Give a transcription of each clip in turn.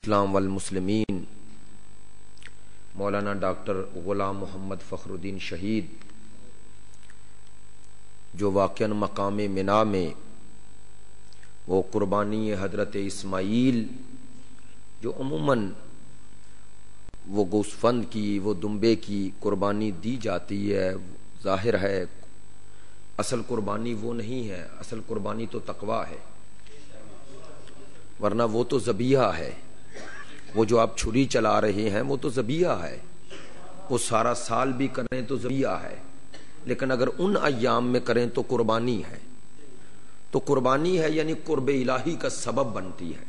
اسلام والمسلمین مولانا doctor Ghulam محمد فخر الدین شہید جو واقعاً مقام منا میں وہ قربانی حضرت اسماعیل جو عموماً وہ گوسفند کی وہ دمبے کی قربانی دی جاتی ہے، ظاہر ہے اصل قربانی وہ نہیں ہے، اصل قربانی تو تقویٰ ہے، ورنہ وہ تو ذبیحہ ہے۔ وہ جو آپ چھری چلا رہے ہیں وہ تو ذبیحہ ہے، وہ سارا سال بھی کریں تو ذبیحہ ہے، لیکن اگر ان ایام میں کریں تو قربانی ہے۔ تو قربانی ہے یعنی قرب الہی کا سبب بنتی ہے۔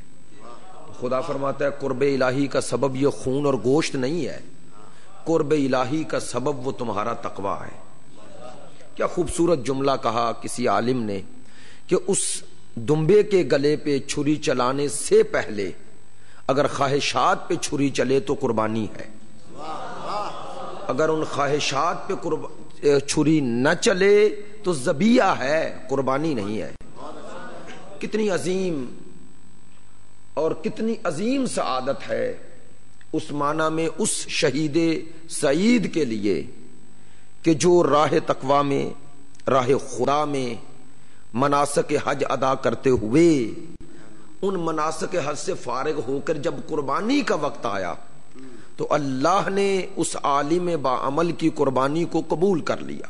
خدا فرماتا ہے قرب الہی کا سبب یہ خون اور گوشت نہیں ہے، قرب الہی کا سبب وہ تمہارا تقویٰ ہے۔ کیا خوبصورت جملہ کہا کسی عالم نے کہ اس دمبے کے گلے پہ چھری چلانے سے پہلے اگر خواہشات پہ چھری چلے تو قربانی ہے، اگر ان خواہشات پہ چھری نہ چلے تو ذبیحہ ہے، قربانی نہیں ہے۔ کتنی عظیم اور کتنی عظیم سعادت ہے اس معنی میں اس شہید سعید کے لیے کہ جو راہ تقویٰ میں، راہ خدا میں مناسک حج ادا کرتے ہوئے ان مناسک حج سے فارغ ہو کر جب قربانی کا وقت آیا تو اللہ نے اس عالم باعمل کی قربانی کو قبول کر لیا،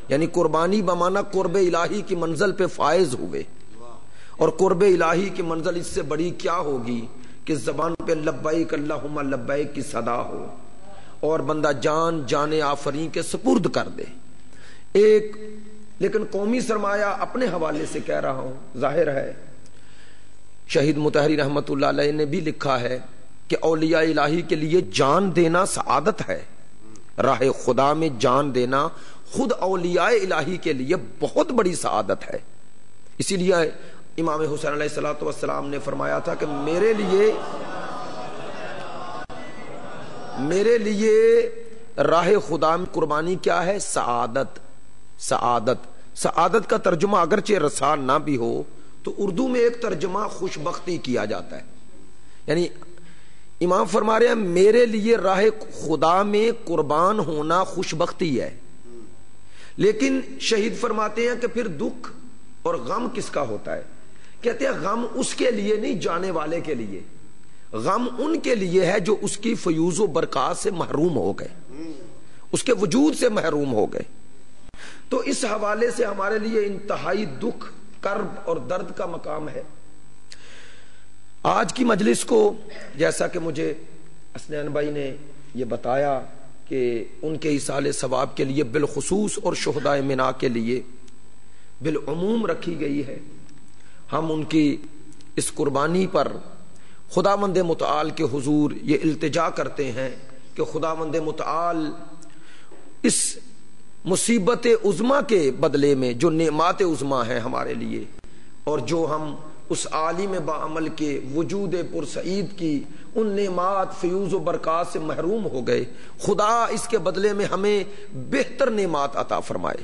یعنی قربانی بمانا قرب الہی کی منزل پہ فائز ہوئے۔ اور قرب الہی کی منزل اس سے بڑی کیا ہوگی کہ زبان پہ لبیک اللہم لبیک کی صدا ہو اور بندہ جان آفرین کے سپرد کر دے۔ ایک لیکن قومی سرمایہ اپنے حوالے سے کہہ رہا ہوں، ظاہر ہے شہید مطہری رحمت اللہ علیہ نے بھی لکھا ہے کہ اولیاء الہی کے لیے جان دینا سعادت ہے، راہ خدا میں جان دینا خود اولیاء الہی کے لیے بہت بڑی سعادت ہے۔ اسی لیے امام حسین علیہ السلام نے فرمایا تھا کہ میرے لیے راہ خدا میں قربانی کیا ہے؟ سعادت۔ سعادت کا ترجمہ اگرچہ رسا نہ بھی ہو تو اردو میں ایک ترجمہ خوش بختی کیا جاتا ہے، یعنی امام فرما رہے ہیں میرے لیے راہ خدا میں قربان ہونا خوش بختی ہے۔ لیکن شہید فرماتے ہیں کہ پھر دکھ اور غم کس کا ہوتا ہے؟ کہتے ہیں غم اس کے لیے نہیں، جانے والے کے لیے۔ غم ان کے لیے ہے جو اس کی فیوز و برکات سے محروم ہو گئے، اس کے وجود سے محروم ہو گئے۔ تو اس حوالے سے ہمارے لیے انتہائی دکھ، کرب اور درد کا مقام ہے۔ آج کی مجلس کو جیسا کہ مجھے اسنین بھائی نے یہ بتایا کہ ان کے ایصال ثواب کے لیے بالخصوص اور شہدائے منا کے لیے بالعموم رکھی گئی ہے، ہم ان کی اس قربانی پر خداوند متعال کے حضور یہ التجا کرتے ہیں کہ خداوند متعال اس مصیبت عظما کے بدلے میں جو نعمات عظما ہیں ہمارے لیے، اور جو ہم اس عالم باعمل کے وجود پرسعید کی ان نعمات فیوز و برکات سے محروم ہو گئے، خدا اس کے بدلے میں ہمیں بہتر نعمات عطا فرمائے۔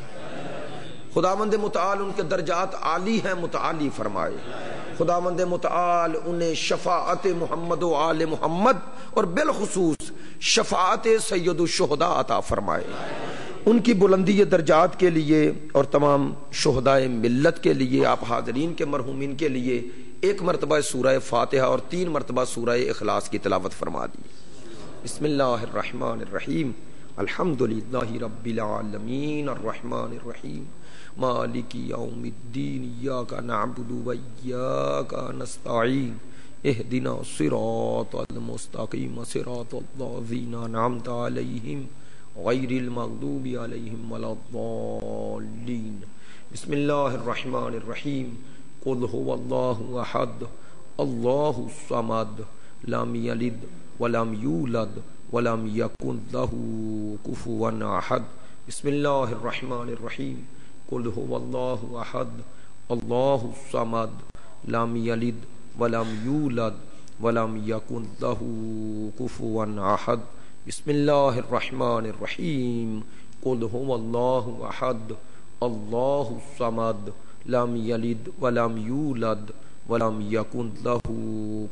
خداوند متعال ان کے درجات عالی ہیں، متعالی فرمائے۔ خداوند متعال انہیں شفاعت محمد و آل محمد اور بالخصوص شفاعت سید الشہداء عطا فرمائے۔ ان کی بلندی درجات کے لیے اور تمام شہدائے ملت کے لیے، آپ حاضرین کے مرحومین کے لیے ایک مرتبہ سورہ فاتحہ اور 3 مرتبہ سورہ اخلاص کی تلاوت فرما دی۔ بسم اللہ الرحمن الرحیم، الحمدللہ رب العالمین الرحمن الرحیم مالک یوم الدین، ایاک نعبد و ایاک نستعین، اہدنا الصراط المستقیم صراط الذین انعمت علیہم غیر المغضوب علیہم ولا الضالین۔ بسم اللہ الرحمن الرحیم، قل هو اللہ احد اللہ الصمد لم یلد ولم یولد ولم یکن لہ کفوا احد۔ بسم اللہ الرحمن الرحیم، قل هو اللہ احد اللہ الصمد لم یلد ولم یولد ولم یکن لہ کفوا احد۔ بسم اللہ الرحمن الرحیم، قل هو اللہ احد اللہ الصمد لم یلد ولم یولد ولم يكن له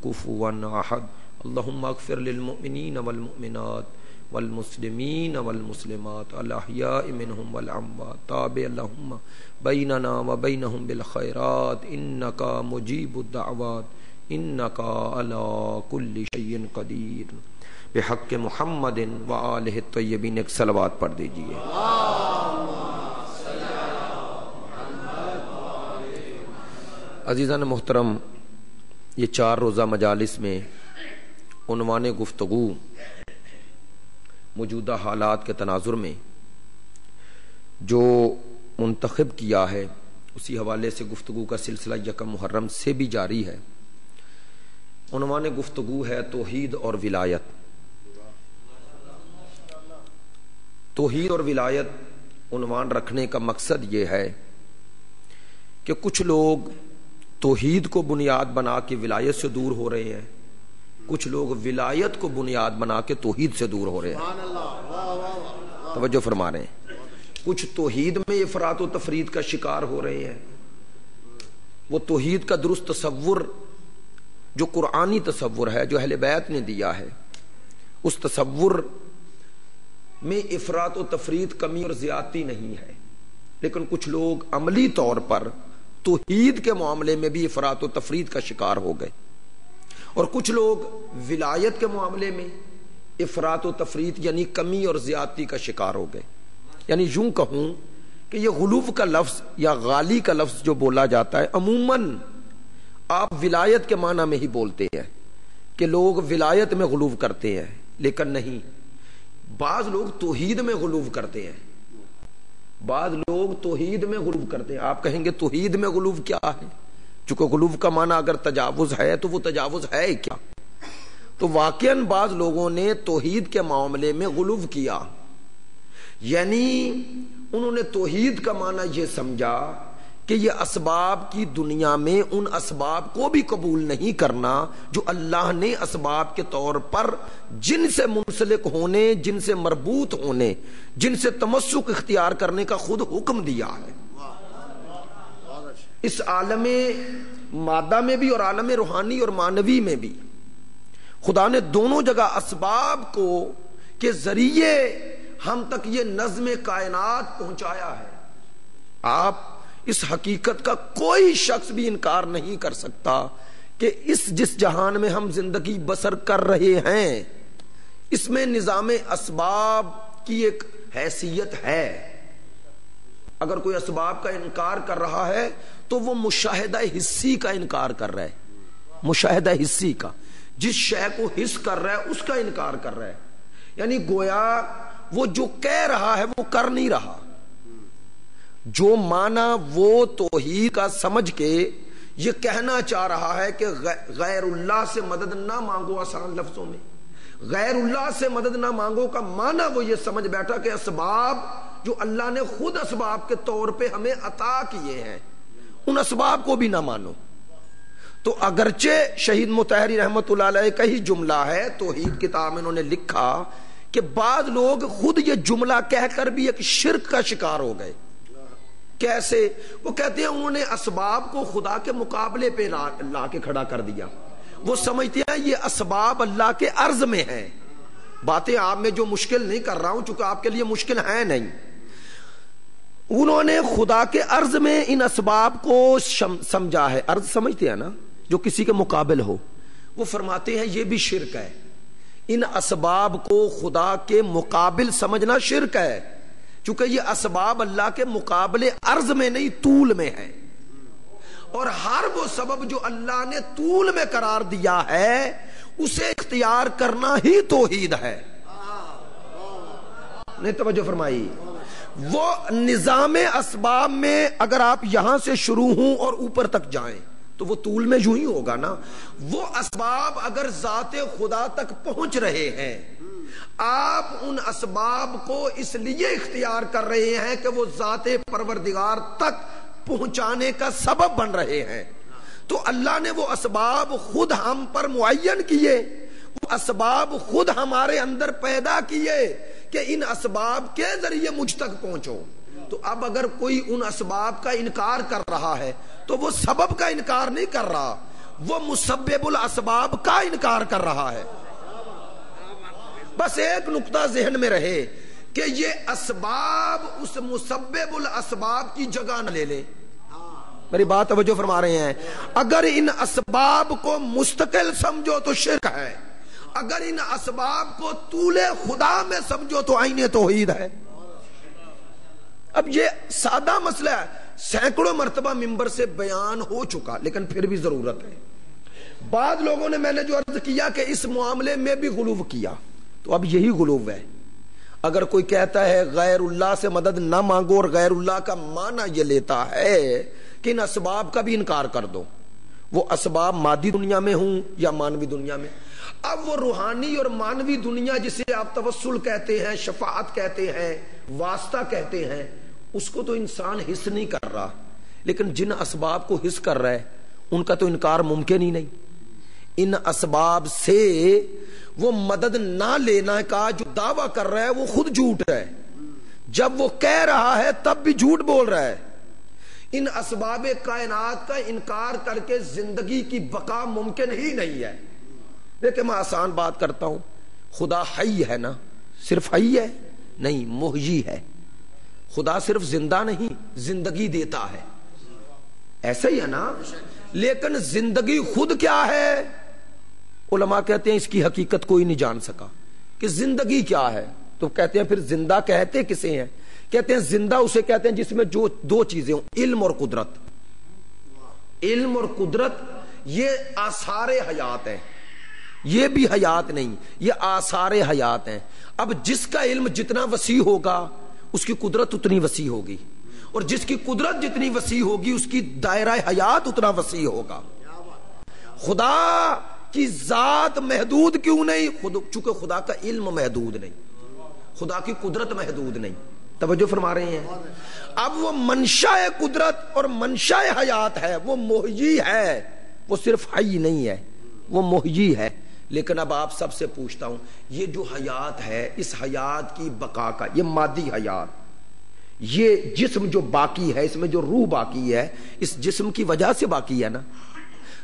كفوا أحد اللهم اغفر للمؤمنين والمؤمنات والمسلمين والمسلمات الأحياء منهم والأموات تابع اللهم بيننا وبينهم بالخيرات إنك مجيب الدعوات إنك على كل شيء قدير بحق محمد وآلہ الطیبین. ایک صلوات پڑھ دیجئے. عزیزان محترم، یہ 4 روزہ مجالس میں عنوان گفتگو موجودہ حالات کے تناظر میں جو منتخب کیا ہے اسی حوالے سے گفتگو کا سلسلہ 1 محرم سے بھی جاری ہے. عنوان گفتگو ہے توحید اور ولایت. توحید اور ولایت عنوان رکھنے کا مقصد یہ ہے کہ کچھ لوگ توحید کو بنیاد بنا کے ولایت سے دور ہو رہے ہیں، کچھ لوگ ولایت کو بنیاد بنا کے توحید سے دور ہو رہے ہیں. توجہ فرما رہے ہیں. کچھ توحید میں افراط و تفرید کا شکار ہو رہے ہیں. وہ توحید کا درست تصور جو قرآنی تصور ہے، جو اہل بیت نے دیا ہے، اس تصور میں افراط و تفرید کمی اور زیادتی نہیں ہے. لیکن کچھ لوگ عملی طور پر توحید کے معاملے میں بھی افراط و تفرید کا شکار ہو گئے، اور کچھ لوگ ولایت کے معاملے میں افراط و تفرید یعنی کمی اور زیادتی کا شکار ہو گئے. یعنی یوں کہوں کہ یہ غلو کا لفظ یا غالی کا لفظ جو بولا جاتا ہے، عموماً آپ ولایت کے معنی میں ہی بولتے ہیں کہ لوگ ولایت میں غلو کرتے ہیں، لیکن نہیں، بعض لوگ توحید میں غلو کرتے ہیں. بعض لوگ توحید میں غلو کرتے ہیں. آپ کہیں گے توحید میں غلو کیا ہے؟ چونکہ غلو کا معنی اگر تجاوز ہے تو وہ تجاوز ہے کیا؟ تو واقعاً بعض لوگوں نے توحید کے معاملے میں غلو کیا، یعنی انہوں نے توحید کا معنی یہ سمجھا کہ یہ اسباب کی دنیا میں ان اسباب کو بھی قبول نہیں کرنا جو اللہ نے اسباب کے طور پر جن سے منسلک ہونے، جن سے مربوط ہونے، جن سے تمسک اختیار کرنے کا خود حکم دیا ہے. اس عالم مادہ میں بھی اور عالم روحانی اور مانوی میں بھی خدا نے دونوں جگہ اسباب کو کے ذریعے ہم تک یہ نظم کائنات پہنچایا ہے. آپ اس حقیقت کا کوئی شخص بھی انکار نہیں کر سکتا کہ جس جہان میں ہم زندگی بسر کر رہے ہیں اس میں نظام اسباب کی ایک حیثیت ہے. اگر کوئی اسباب کا انکار کر رہا ہے تو وہ مشاہدہ حسی کا انکار کر رہا ہے. مشاہدہ حسی کا، جس شے کو حس کر رہا ہے اس کا انکار کر رہا ہے. یعنی گویا وہ جو کہہ رہا ہے وہ کر نہیں رہا. جو معنی وہ توحید کا سمجھ کے یہ کہنا چاہ رہا ہے کہ غیر اللہ سے مدد نہ مانگو، آسان لفظوں میں غیر اللہ سے مدد نہ مانگو کا معنی وہ یہ سمجھ بیٹھا کہ اسباب جو اللہ نے خود اسباب کے طور پہ ہمیں عطا کیے ہیں ان اسباب کو بھی نہ مانو. تو اگرچہ شہید مطہری رحمت اللہ علیہ کا ہی جملہ ہے، توحید کتاب میں انہوں نے لکھا کہ بعض لوگ خود یہ جملہ کہہ کر بھی ایک شرک کا شکار ہو گئے. کیسے؟ وہ کہتے ہیں انہوں نے اسباب کو خدا کے مقابلے پہ لا کے کھڑا کر دیا. وہ سمجھتے ہیں یہ اسباب اللہ کے عرض میں ہیں. باتیں آپ میں جو مشکل نہیں کر رہا ہوں چونکہ آپ کے لیے مشکل ہے نہیں. انہوں نے خدا کے عرض میں ان اسباب کو سمجھا ہے. عرض سمجھتے ہیں نا، جو کسی کے مقابل ہو. وہ فرماتے ہیں یہ بھی شرک ہے. ان اسباب کو خدا کے مقابل سمجھنا شرک ہے، چونکہ یہ اسباب اللہ کے مقابلے عرض میں نہیں طول میں ہے. اور ہر وہ سبب جو اللہ نے طول میں قرار دیا ہے اسے اختیار کرنا ہی توحید ہے. نہیں توجہ فرمائی. وہ نظام اسباب میں اگر آپ یہاں سے شروع ہوں اور اوپر تک جائیں تو وہ طول میں یوں ہی ہوگا نا. وہ اسباب اگر ذات خدا تک پہنچ رہے ہیں، آپ ان اسباب کو اس لیے اختیار کر رہے ہیں کہ وہ ذات پروردگار تک پہنچانے کا سبب بن رہے ہیں. تو اللہ نے وہ اسباب خود ہم پر معین کیے، وہ اسباب خود ہمارے اندر پیدا کیے کہ ان اسباب کے ذریعے مجھ تک پہنچو. تو اب اگر کوئی ان اسباب کا انکار کر رہا ہے تو وہ سبب کا انکار نہیں کر رہا، وہ مسبب الاسباب کا انکار کر رہا ہے۔ بس ایک نقطہ ذہن میں رہے کہ یہ اسباب اس مسبب الاسباب کی جگہ نہ لے لیں۔ میری بات توجہ فرما رہے ہیں؟ اگر ان اسباب کو مستقل سمجھو تو شرک ہے، اگر ان اسباب کو طول خدا میں سمجھو تو عین توحید ہے۔ اب یہ سادہ مسئلہ ہے، سینکڑوں مرتبہ ممبر سے بیان ہو چکا، لیکن پھر بھی ضرورت ہے۔ بعض لوگوں نے، میں نے جو عرض کیا کہ اس معاملے میں بھی غلو کیا، تو اب یہی غلو ہے۔ اگر کوئی کہتا ہے غیر اللہ سے مدد نہ مانگو اور غیر اللہ کا معنی یہ لیتا ہے کہ ان اسباب کا بھی انکار کر دو، وہ اسباب مادی دنیا میں ہوں یا مانوی دنیا میں۔ اب وہ روحانی اور مانوی دنیا جسے آپ توسل کہتے ہیں، شفاعت کہتے ہیں، واسطہ کہتے ہیں، اس کو تو انسان حس نہیں کر رہا، لیکن جن اسباب کو حس کر رہا ہے ان کا تو انکار ممکن ہی نہیں۔ ان اسباب سے وہ مدد نہ لینا کا جو دعویٰ کر رہا ہے وہ خود جھوٹ ہے، جب وہ کہہ رہا ہے تب بھی جھوٹ بول رہا ہے۔ ان اسباب کائنات کا انکار کر کے زندگی کی بقا ممکن ہی نہیں ہے۔ دیکھیں میں آسان بات کرتا ہوں، خدا حی ہے نا، صرف حی ہے نہیں، محیی ہے۔ خدا صرف زندہ نہیں، زندگی دیتا ہے، ایسا ہی ہے نا؟ لیکن زندگی خود کیا ہے؟ علماء کہتے ہیں اس کی حقیقت کوئی نہیں جان سکا کہ زندگی کیا ہے، تو کہتے ہیں پھر زندہ کہتے کسے ہیں؟ کہتے ہیں زندہ اسے کہتے ہیں جس میں جو دو چیزیں ہوں، علم اور قدرت۔ علم اور قدرت یہ آثار حیات ہے، یہ بھی حیات نہیں، یہ آثار حیات ہیں۔ اب جس کا علم جتنا وسیع ہوگا اس کی قدرت اتنی وسیع ہوگی، اور جس کی قدرت جتنی وسیع ہوگی اس کی دائرہ حیات اتنا وسیع ہوگا۔ خدا کی ذات محدود کیوں نہیں؟ چونکہ خدا کا علم محدود نہیں، خدا کی قدرت محدود نہیں۔ توجہ فرما رہے ہیں؟ اب وہ منشاء قدرت اور منشاء حیات ہے، وہ محیی ہے، وہ صرف حی نہیں ہے، وہ محیی ہے۔ لیکن اب آپ سب سے پوچھتا ہوں، یہ جو حیات ہے، اس حیات کی بقا کا، یہ مادی حیات، یہ جسم جو باقی ہے، اس میں جو روح باقی ہے، اس جسم کی وجہ سے باقی ہے نا،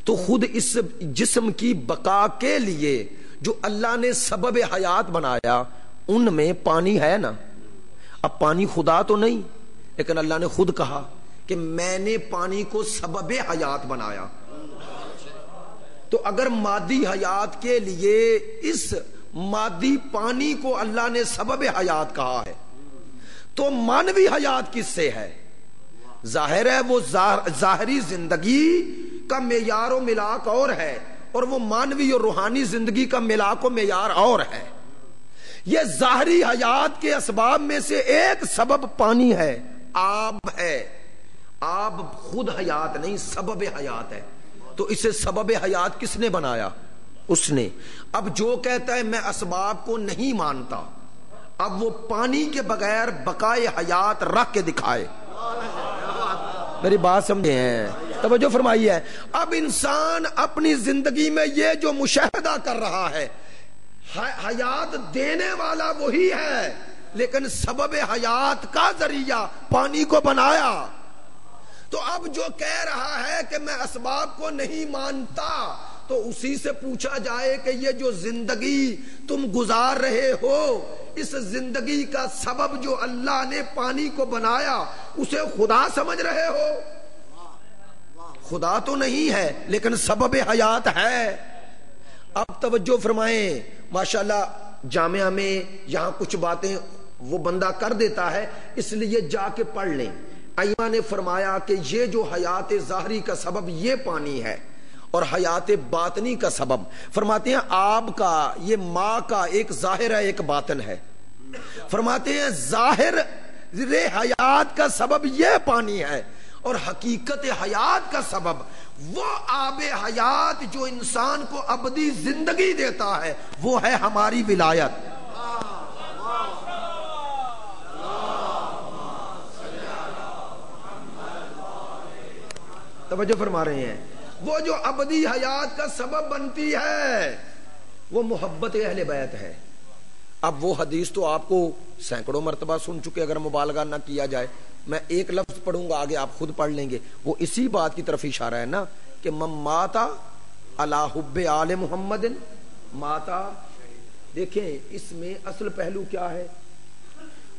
تو خود اس جسم کی بقا کے لیے جو اللہ نے سبب حیات بنایا ان میں پانی ہے نا۔ اب پانی خدا تو نہیں، لیکن اللہ نے خود کہا کہ میں نے پانی کو سبب حیات بنایا۔ تو اگر مادی حیات کے لیے اس مادی پانی کو اللہ نے سبب حیات کہا ہے تو مانوی حیات کس سے ہے؟ ظاہر ہے وہ ظاہری زندگی کا معیار و ملاک اور ہے، اور وہ مانوی اور روحانی زندگی کا ملاک و معیار اور ہے۔ یہ ظاہری حیات کے اسباب میں سے ایک سبب پانی ہے، آب ہے۔ آب خود حیات نہیں، سبب حیات ہے۔ تو اسے سبب حیات کس نے بنایا؟ اس نے۔ اب جو کہتا ہے میں اسباب کو نہیں مانتا، اب وہ پانی کے بغیر بقائے حیات رکھ کے دکھائے۔ میری بات سمجھے ہیں؟ توجہ فرمائیے۔ اب انسان اپنی زندگی میں یہ جو مشاہدہ کر رہا ہے، حیات دینے والا وہی ہے، لیکن سبب حیات کا ذریعہ پانی کو بنایا۔ تو اب جو کہہ رہا ہے کہ میں اسباب کو نہیں مانتا، تو اسی سے پوچھا جائے کہ یہ جو زندگی تم گزار رہے ہو، اس زندگی کا سبب جو اللہ نے پانی کو بنایا اسے خدا سمجھ رہے ہو؟ خدا تو نہیں ہے لیکن سبب حیات ہے۔ اب توجہ فرمائیں، ماشاءاللہ جامعہ میں یہاں کچھ باتیں وہ بندہ کر دیتا ہے، اس لیے جا کے پڑھ لیں۔ ائمہ نے فرمایا کہ یہ جو حیات ظاہری کا سبب یہ پانی ہے، اور حیات باطنی کا سبب فرماتے ہیں آب کا، یہ ماں کا ایک ظاہر ہے ایک باطن ہے۔ فرماتے ہیں ظاہر حیات کا سبب یہ پانی ہے، اور حقیقت حیات کا سبب وہ آب حیات جو انسان کو ابدی زندگی دیتا ہے، وہ ہے ہماری ولایت۔ توجہ فرما رہے ہیں؟ وہ جو ابدی حیات کا سبب بنتی ہے وہ محبت اہل بیت ہے۔ اب وہ حدیث تو آپ کو سینکڑوں مرتبہ سن چکے، اگر مبالغہ نہ کیا جائے، میں ایک لفظ پڑھوں گا، آگے آپ خود پڑھ لیں گے، وہ اسی بات کی طرف اشارہ ہے نا کہ من مات علی حب آل محمد ماتا. دیکھیں اس میں اصل پہلو کیا ہے،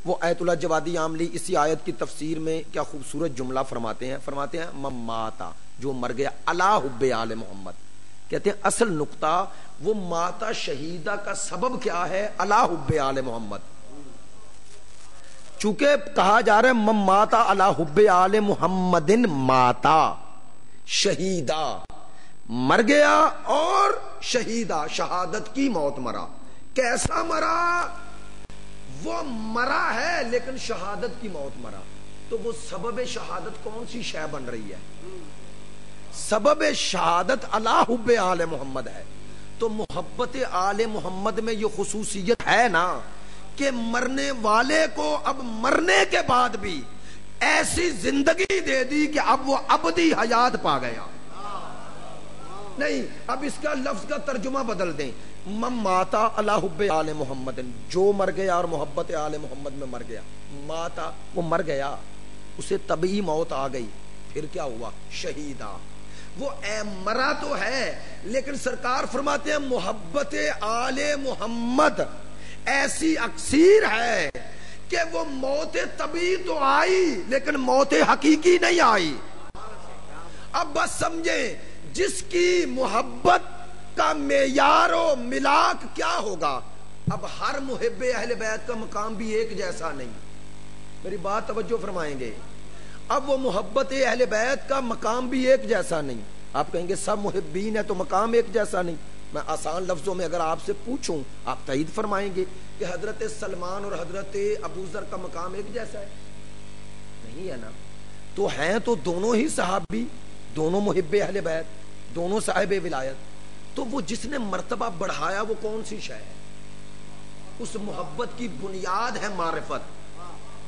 وہ آیت اللہ جوادی عاملی اسی آیت کی تفسیر میں کیا خوبصورت جملہ فرماتے ہیں من ماتا، جو مر گیا، علی حب آل محمد. کہتے ہیں اصل نقطہ وہ ماتا شہیدہ کا سبب کیا ہے، علی حب آل محمد. چونکہ کہا جا رہا ہے من ماتا علی حب آل محمد ماتا شہیدہ، مر گیا اور شہیدہ، شہادت کی موت مرا. کیسا مرا؟ وہ مرا ہے لیکن شہادت کی موت مرا. تو وہ سبب شہادت کون سی شے بن رہی ہے؟ سبب شہادت علی حب آل محمد ہے. تو محبت آل محمد میں یہ خصوصیت ہے نا کہ مرنے والے کو اب مرنے کے بعد بھی ایسی زندگی دے دی کہ اب وہ ابدی حیات پا گیا. نہیں، اب اس کا لفظ کا ترجمہ بدل دیں، من ماتا علی حب آل محمد، جو مر گیا اور محبت آل محمد میں مر گیا. ماتا، وہ مر گیا، اسے طبعی موت آ گئی، پھر کیا ہوا؟ شہیدہ. وہ مرا تو ہے لیکن سرکار فرماتے ہیں محبت آل محمد ایسی اکثیر ہے کہ وہ موت طبعی تو آئی لیکن موت حقیقی نہیں آئی. اب بس سمجھیں، جس کی محبت کا معیار و ملاک کیا ہوگا. اب ہر محب اہل بیت کا مقام بھی ایک جیسا نہیں، میری بات توجہ فرمائیں گے. اب وہ محبت اہل بیت کا مقام بھی ایک جیسا نہیں. آپ کہیں گے سب محبین ہے تو مقام ایک جیسا نہیں. میں آسان لفظوں میں اگر آپ سے پوچھوں آپ تائید فرمائیں گے کہ حضرت سلمان اور حضرت ابو ذر کا مقام ایک جیسا ہے؟ نہیں ہے نا. تو ہیں تو دونوں ہی صحابی، دونوں محب اہل بیت، دونوں صاحب ولایت. تو وہ جس نے مرتبہ بڑھایا وہ کون سی شے ہے؟ اس محبت کی بنیاد ہے معرفت.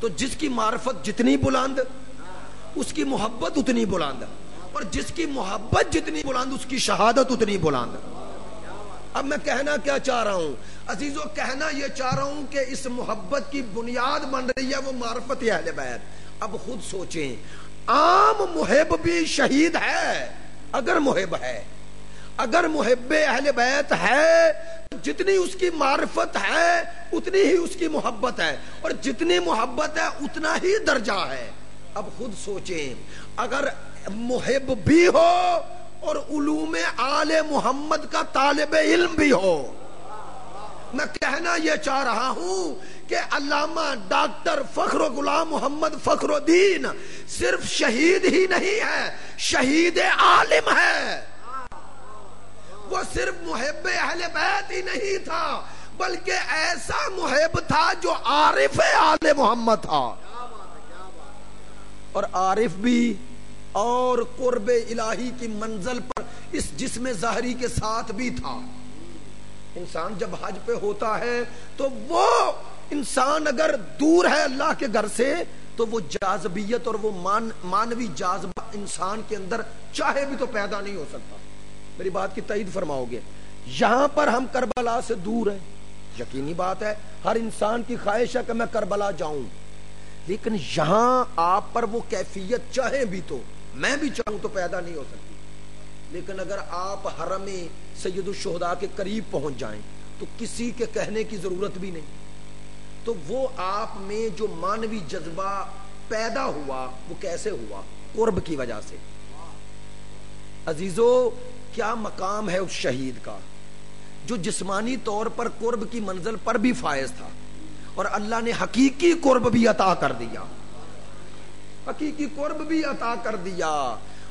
تو جس کی معرفت جتنی بلند اس کی محبت اتنی بلند، اور جس کی محبت جتنی بلند اس کی شہادت اتنی بلند. اب میں کہنا کیا چاہ رہا ہوں عزیزو؟ کہنا یہ چاہ رہا ہوں کہ اس محبت کی بنیاد بن رہی ہے وہ معرفت اہل بیت. اب خود سوچیں، عام محب بھی شہید ہے اگر محب ہے، اگر محب اہل بیت ہے جتنی اس کی معرفت ہے اتنی ہی اس کی محبت ہے، اور جتنی محبت ہے اتنا ہی درجہ ہے. اب خود سوچیں، اگر محب بھی ہو اور علوم آل محمد کا طالب علم بھی ہو. میں کہنا یہ چاہ رہا ہوں کہ علامہ ڈاکٹر فخر غلام محمد فخر الدین صرف شہید ہی نہیں ہے، شہید عالم ہے. وہ صرف محب اہل بیت ہی نہیں تھا بلکہ ایسا محب تھا جو عارف آل محمد تھا، اور عارف بھی اور قرب الہی کی منزل پر اس جسم ظاہری کے ساتھ بھی تھا. انسان جب حج پہ ہوتا ہے تو وہ انسان اگر دور ہے اللہ کے گھر سے تو وہ جاذبیت اور وہ مانوی جاذبہ انسان کے اندر چاہے بھی تو پیدا نہیں ہو سکتا. میری بات کی تائید فرماؤ گے؟ یہاں پر ہم کربلا سے دور ہیں، یقینی بات ہے ہر انسان کی خواہش ہے کہ میں کربلا جاؤں، لیکن یہاں آپ پر وہ کیفیت چاہیں بھی تو میں بھی چاہوں تو پیدا نہیں ہو سکتی. لیکن اگر آپ حرم سید الشہداء کے قریب پہنچ جائیں تو کسی کے کہنے کی ضرورت بھی نہیں. تو وہ آپ میں جو مانوی جذبہ پیدا ہوا وہ کیسے ہوا؟ قرب کی وجہ سے. عزیزو، کیا مقام ہے اس شہید کا جو جسمانی طور پر قرب کی منزل پر بھی فائز تھا، اور اللہ نے حقیقی قرب بھی عطا کر دیا، حقیقی قرب بھی عطا کر دیا.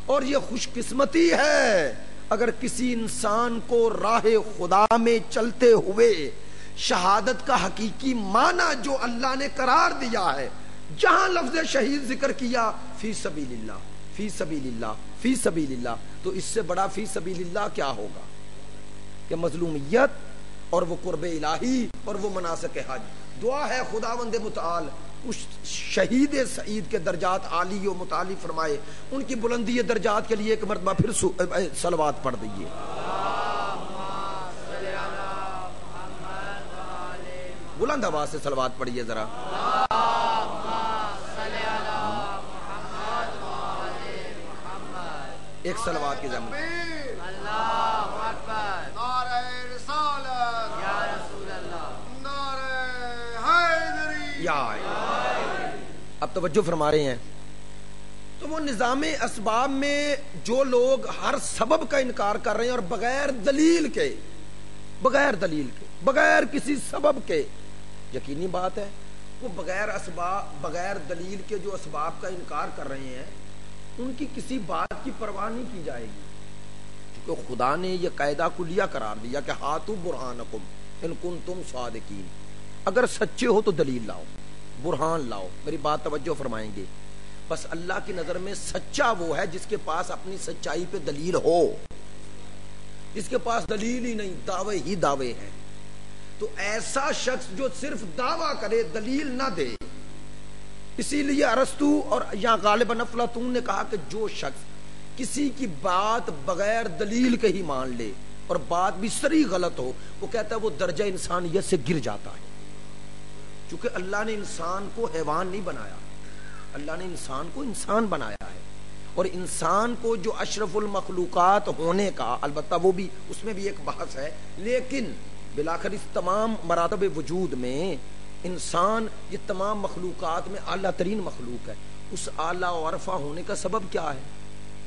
اور یہ خوش قسمتی ہے اگر کسی انسان کو راہ خدا میں چلتے ہوئے شہادت کا حقیقی معنی جو اللہ نے قرار دیا ہے، جہاں لفظ شہید ذکر کیا فی سبیل اللہ، فی سبیل اللہ، فی سبیل اللہ، تو اس سے بڑا فی سبیل اللہ کیا ہوگا کہ مظلومیت اور وہ قرب الہی اور وہ مناسک حج. دعا ہے خداوند متعال اس شہید سعید کے درجات عالی و متعالی فرمائے. ان کی بلندی درجات کے لیے ایک مرتبہ پھر صلوات پڑھ دیجیے. بلند آواز سے صلوات پڑھیے ذرا. ایک صلوات کی زمین. اللہ اکبر. نعرہ رسالت یا رسول اللہ. نعرہ حیدری یا. اب توجہ فرما رہے ہیں. تو وہ نظام اسباب میں جو لوگ ہر سبب کا انکار کر رہے ہیں اور بغیر دلیل کے بغیر کسی سبب کے، یقینی بات ہے وہ بغیر دلیل کے جو اسباب کا انکار کر رہے ہیں ان کی کسی بات کی پرواہ نہیں کی جائے گی، کیونکہ خدا نے یہ قاعدہ کلیہ قرار دیا کہ ہاتھو برہانکم ان کنتم صادقین، اگر سچے ہو تو دلیل لاؤ، برہان لاؤ. میری بات توجہ فرمائیں گے. بس اللہ کی نظر میں سچا وہ ہے جس کے پاس اپنی سچائی پہ دلیل ہو. جس کے پاس دلیل ہی نہیں، دعوے ہی دعوے ہیں. تو ایسا شخص جو صرف دعویٰ کرے دلیل نہ دے، اسی لیے ارسطو اور یہاں غالباً افلاطون نے کہا کہ جو شخص کسی کی بات بغیر دلیل کے ہی مان لے اور بات بھی صریح غلط ہو، وہ کہتا ہے وہ درجہ انسانیت سے گر جاتا ہے. چونکہ اللہ نے انسان کو حیوان نہیں بنایا، اللہ نے انسان کو انسان بنایا ہے. اور انسان کو جو اشرف المخلوقات ہونے کا، البتہ وہ بھی اس میں بھی ایک بحث ہے، لیکن بالآخر اس تمام مراتب وجود میں انسان یہ تمام مخلوقات میں اعلیٰ ترین مخلوق ہے. اس اعلیٰ و عرفہ ہونے کا سبب کیا ہے؟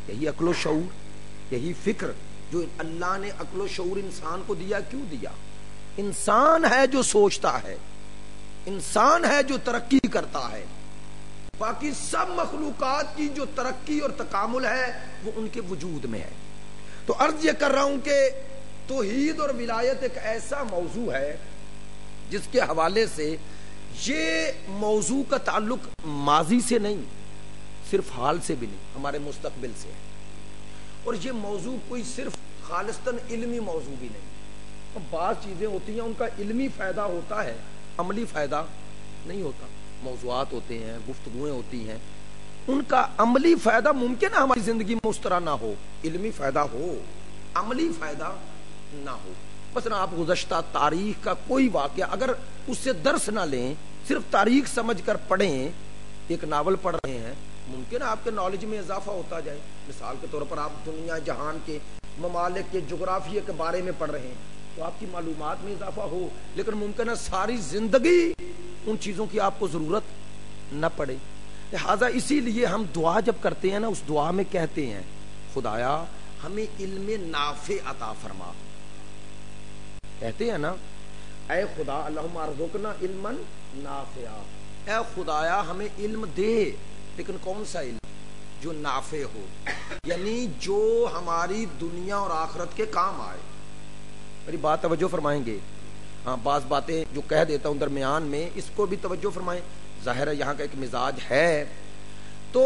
یہی عقل و شعور، یہی فکر جو اللہ نے عقل و شعور انسان کو دیا. کیوں دیا؟ انسان ہے جو سوچتا ہے، انسان ہے جو ترقی کرتا ہے. باقی سب مخلوقات کی جو ترقی اور تکامل ہے وہ ان کے وجود میں ہے. تو عرض یہ کر رہا ہوں کہ توحید اور ولایت ایک ایسا موضوع ہے جس کے حوالے سے یہ موضوع کا تعلق ماضی سے نہیں، صرف حال سے بھی نہیں، ہمارے مستقبل سے ہے. اور یہ موضوع کوئی صرف خالصتاً علمی موضوع بھی نہیں. بعض چیزیں ہوتی ہیں ان کا علمی فائدہ ہوتا ہے، عملی فائدہ نہیں ہوتا. موضوعات ہوتے ہیں، گفتگویں ہوتی ہیں، ان کا عملی فائدہ ممکن ہے ہماری زندگی میں اس طرح نہ ہو. علمی فائدہ ہو، عملی فائدہ نہ ہو. مثلا آپ گزشتہ تاریخ کا کوئی واقعہ اگر اس سے درس نہ لیں، صرف تاریخ سمجھ کر پڑھیں، ایک ناول پڑھ رہے ہیں، ممکن ہے آپ کے نالج میں اضافہ ہوتا جائے. مثال کے طور پر آپ دنیا جہان کے ممالک کے جغرافیے کے بارے میں پڑھ رہے ہیں تو آپ کی معلومات میں اضافہ ہو، لیکن ممکن ہے ساری زندگی ان چیزوں کی آپ کو ضرورت نہ پڑے. لہذا اسی لیے ہم دعا جب کرتے ہیں نا، اس دعا میں کہتے ہیں خدایا ہمیں علم نافع عطا فرما. کہتے ہیں نا اے خدا اللہم ارزقنا علما نافعا، اے خدایا ہمیں علم دے، لیکن کون سا علم؟ جو نافع ہو، یعنی جو ہماری دنیا اور آخرت کے کام آئے. میری بات توجہ فرمائیں گے. ہاں بعض باتیں جو کہہ دیتا ہوں درمیان میں اس کو بھی توجہ فرمائیں. ظاہر ہے یہاں کا ایک مزاج ہے تو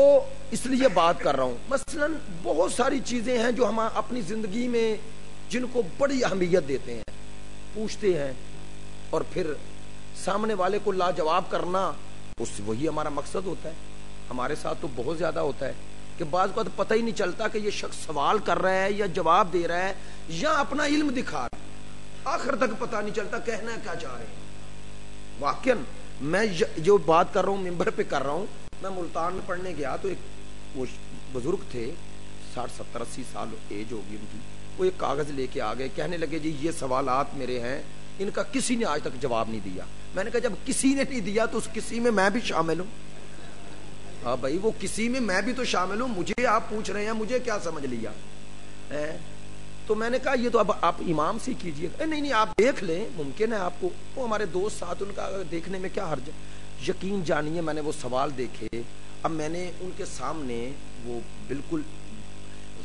اس لیے بات کر رہا ہوں. مثلا بہت ساری چیزیں ہیں جو ہم اپنی زندگی میں جن کو بڑی اہمیت دیتے ہیں، پوچھتے ہیں اور پھر سامنے والے کو لاجواب کرنا، وہی ہمارا مقصد ہوتا ہے. ہمارے ساتھ تو بہت زیادہ ہوتا ہے کہ بعض کو پتہ ہی نہیں چلتا کہ یہ شخص سوال کر رہا ہے یا جواب دے رہا ہے یا اپنا علم دکھا رہا ہے. آخر تک پتہ نہیں چلتا کہنا کیا چاہ رہے ہیں. واقعاً میں جو بات کر رہا ہوں ممبر پہ کر رہا ہوں. میں ملتان میں پڑھنے گیا تو ایک وہ بزرگ تھے، 60 70 80 سال ایج ہوگی ان کی. وہ ایک کاغذ لے کے آ گئے، کہنے لگے جی یہ سوالات میرے ہیں، ان کا کسی نے آج تک جواب نہیں دیا. میں نے کہا جب کسی نے نہیں دیا تو اس کسی میں میں بھی شامل ہوں. ہاں بھائی وہ کسی میں میں بھی تو شامل ہوں. مجھے آپ پوچھ رہے ہیں، مجھے کیا سمجھ لیا؟ تو میں نے کہا یہ تو اب آپ امام سے کیجئے. نہیں آپ دیکھ لیں، ممکن ہے آپ کو. وہ ہمارے دوست ساتھ، ان کا دیکھنے میں کیا حرج ہے. یقین جانیے میں نے وہ سوال دیکھے. اب میں نے ان کے سامنے وہ بالکل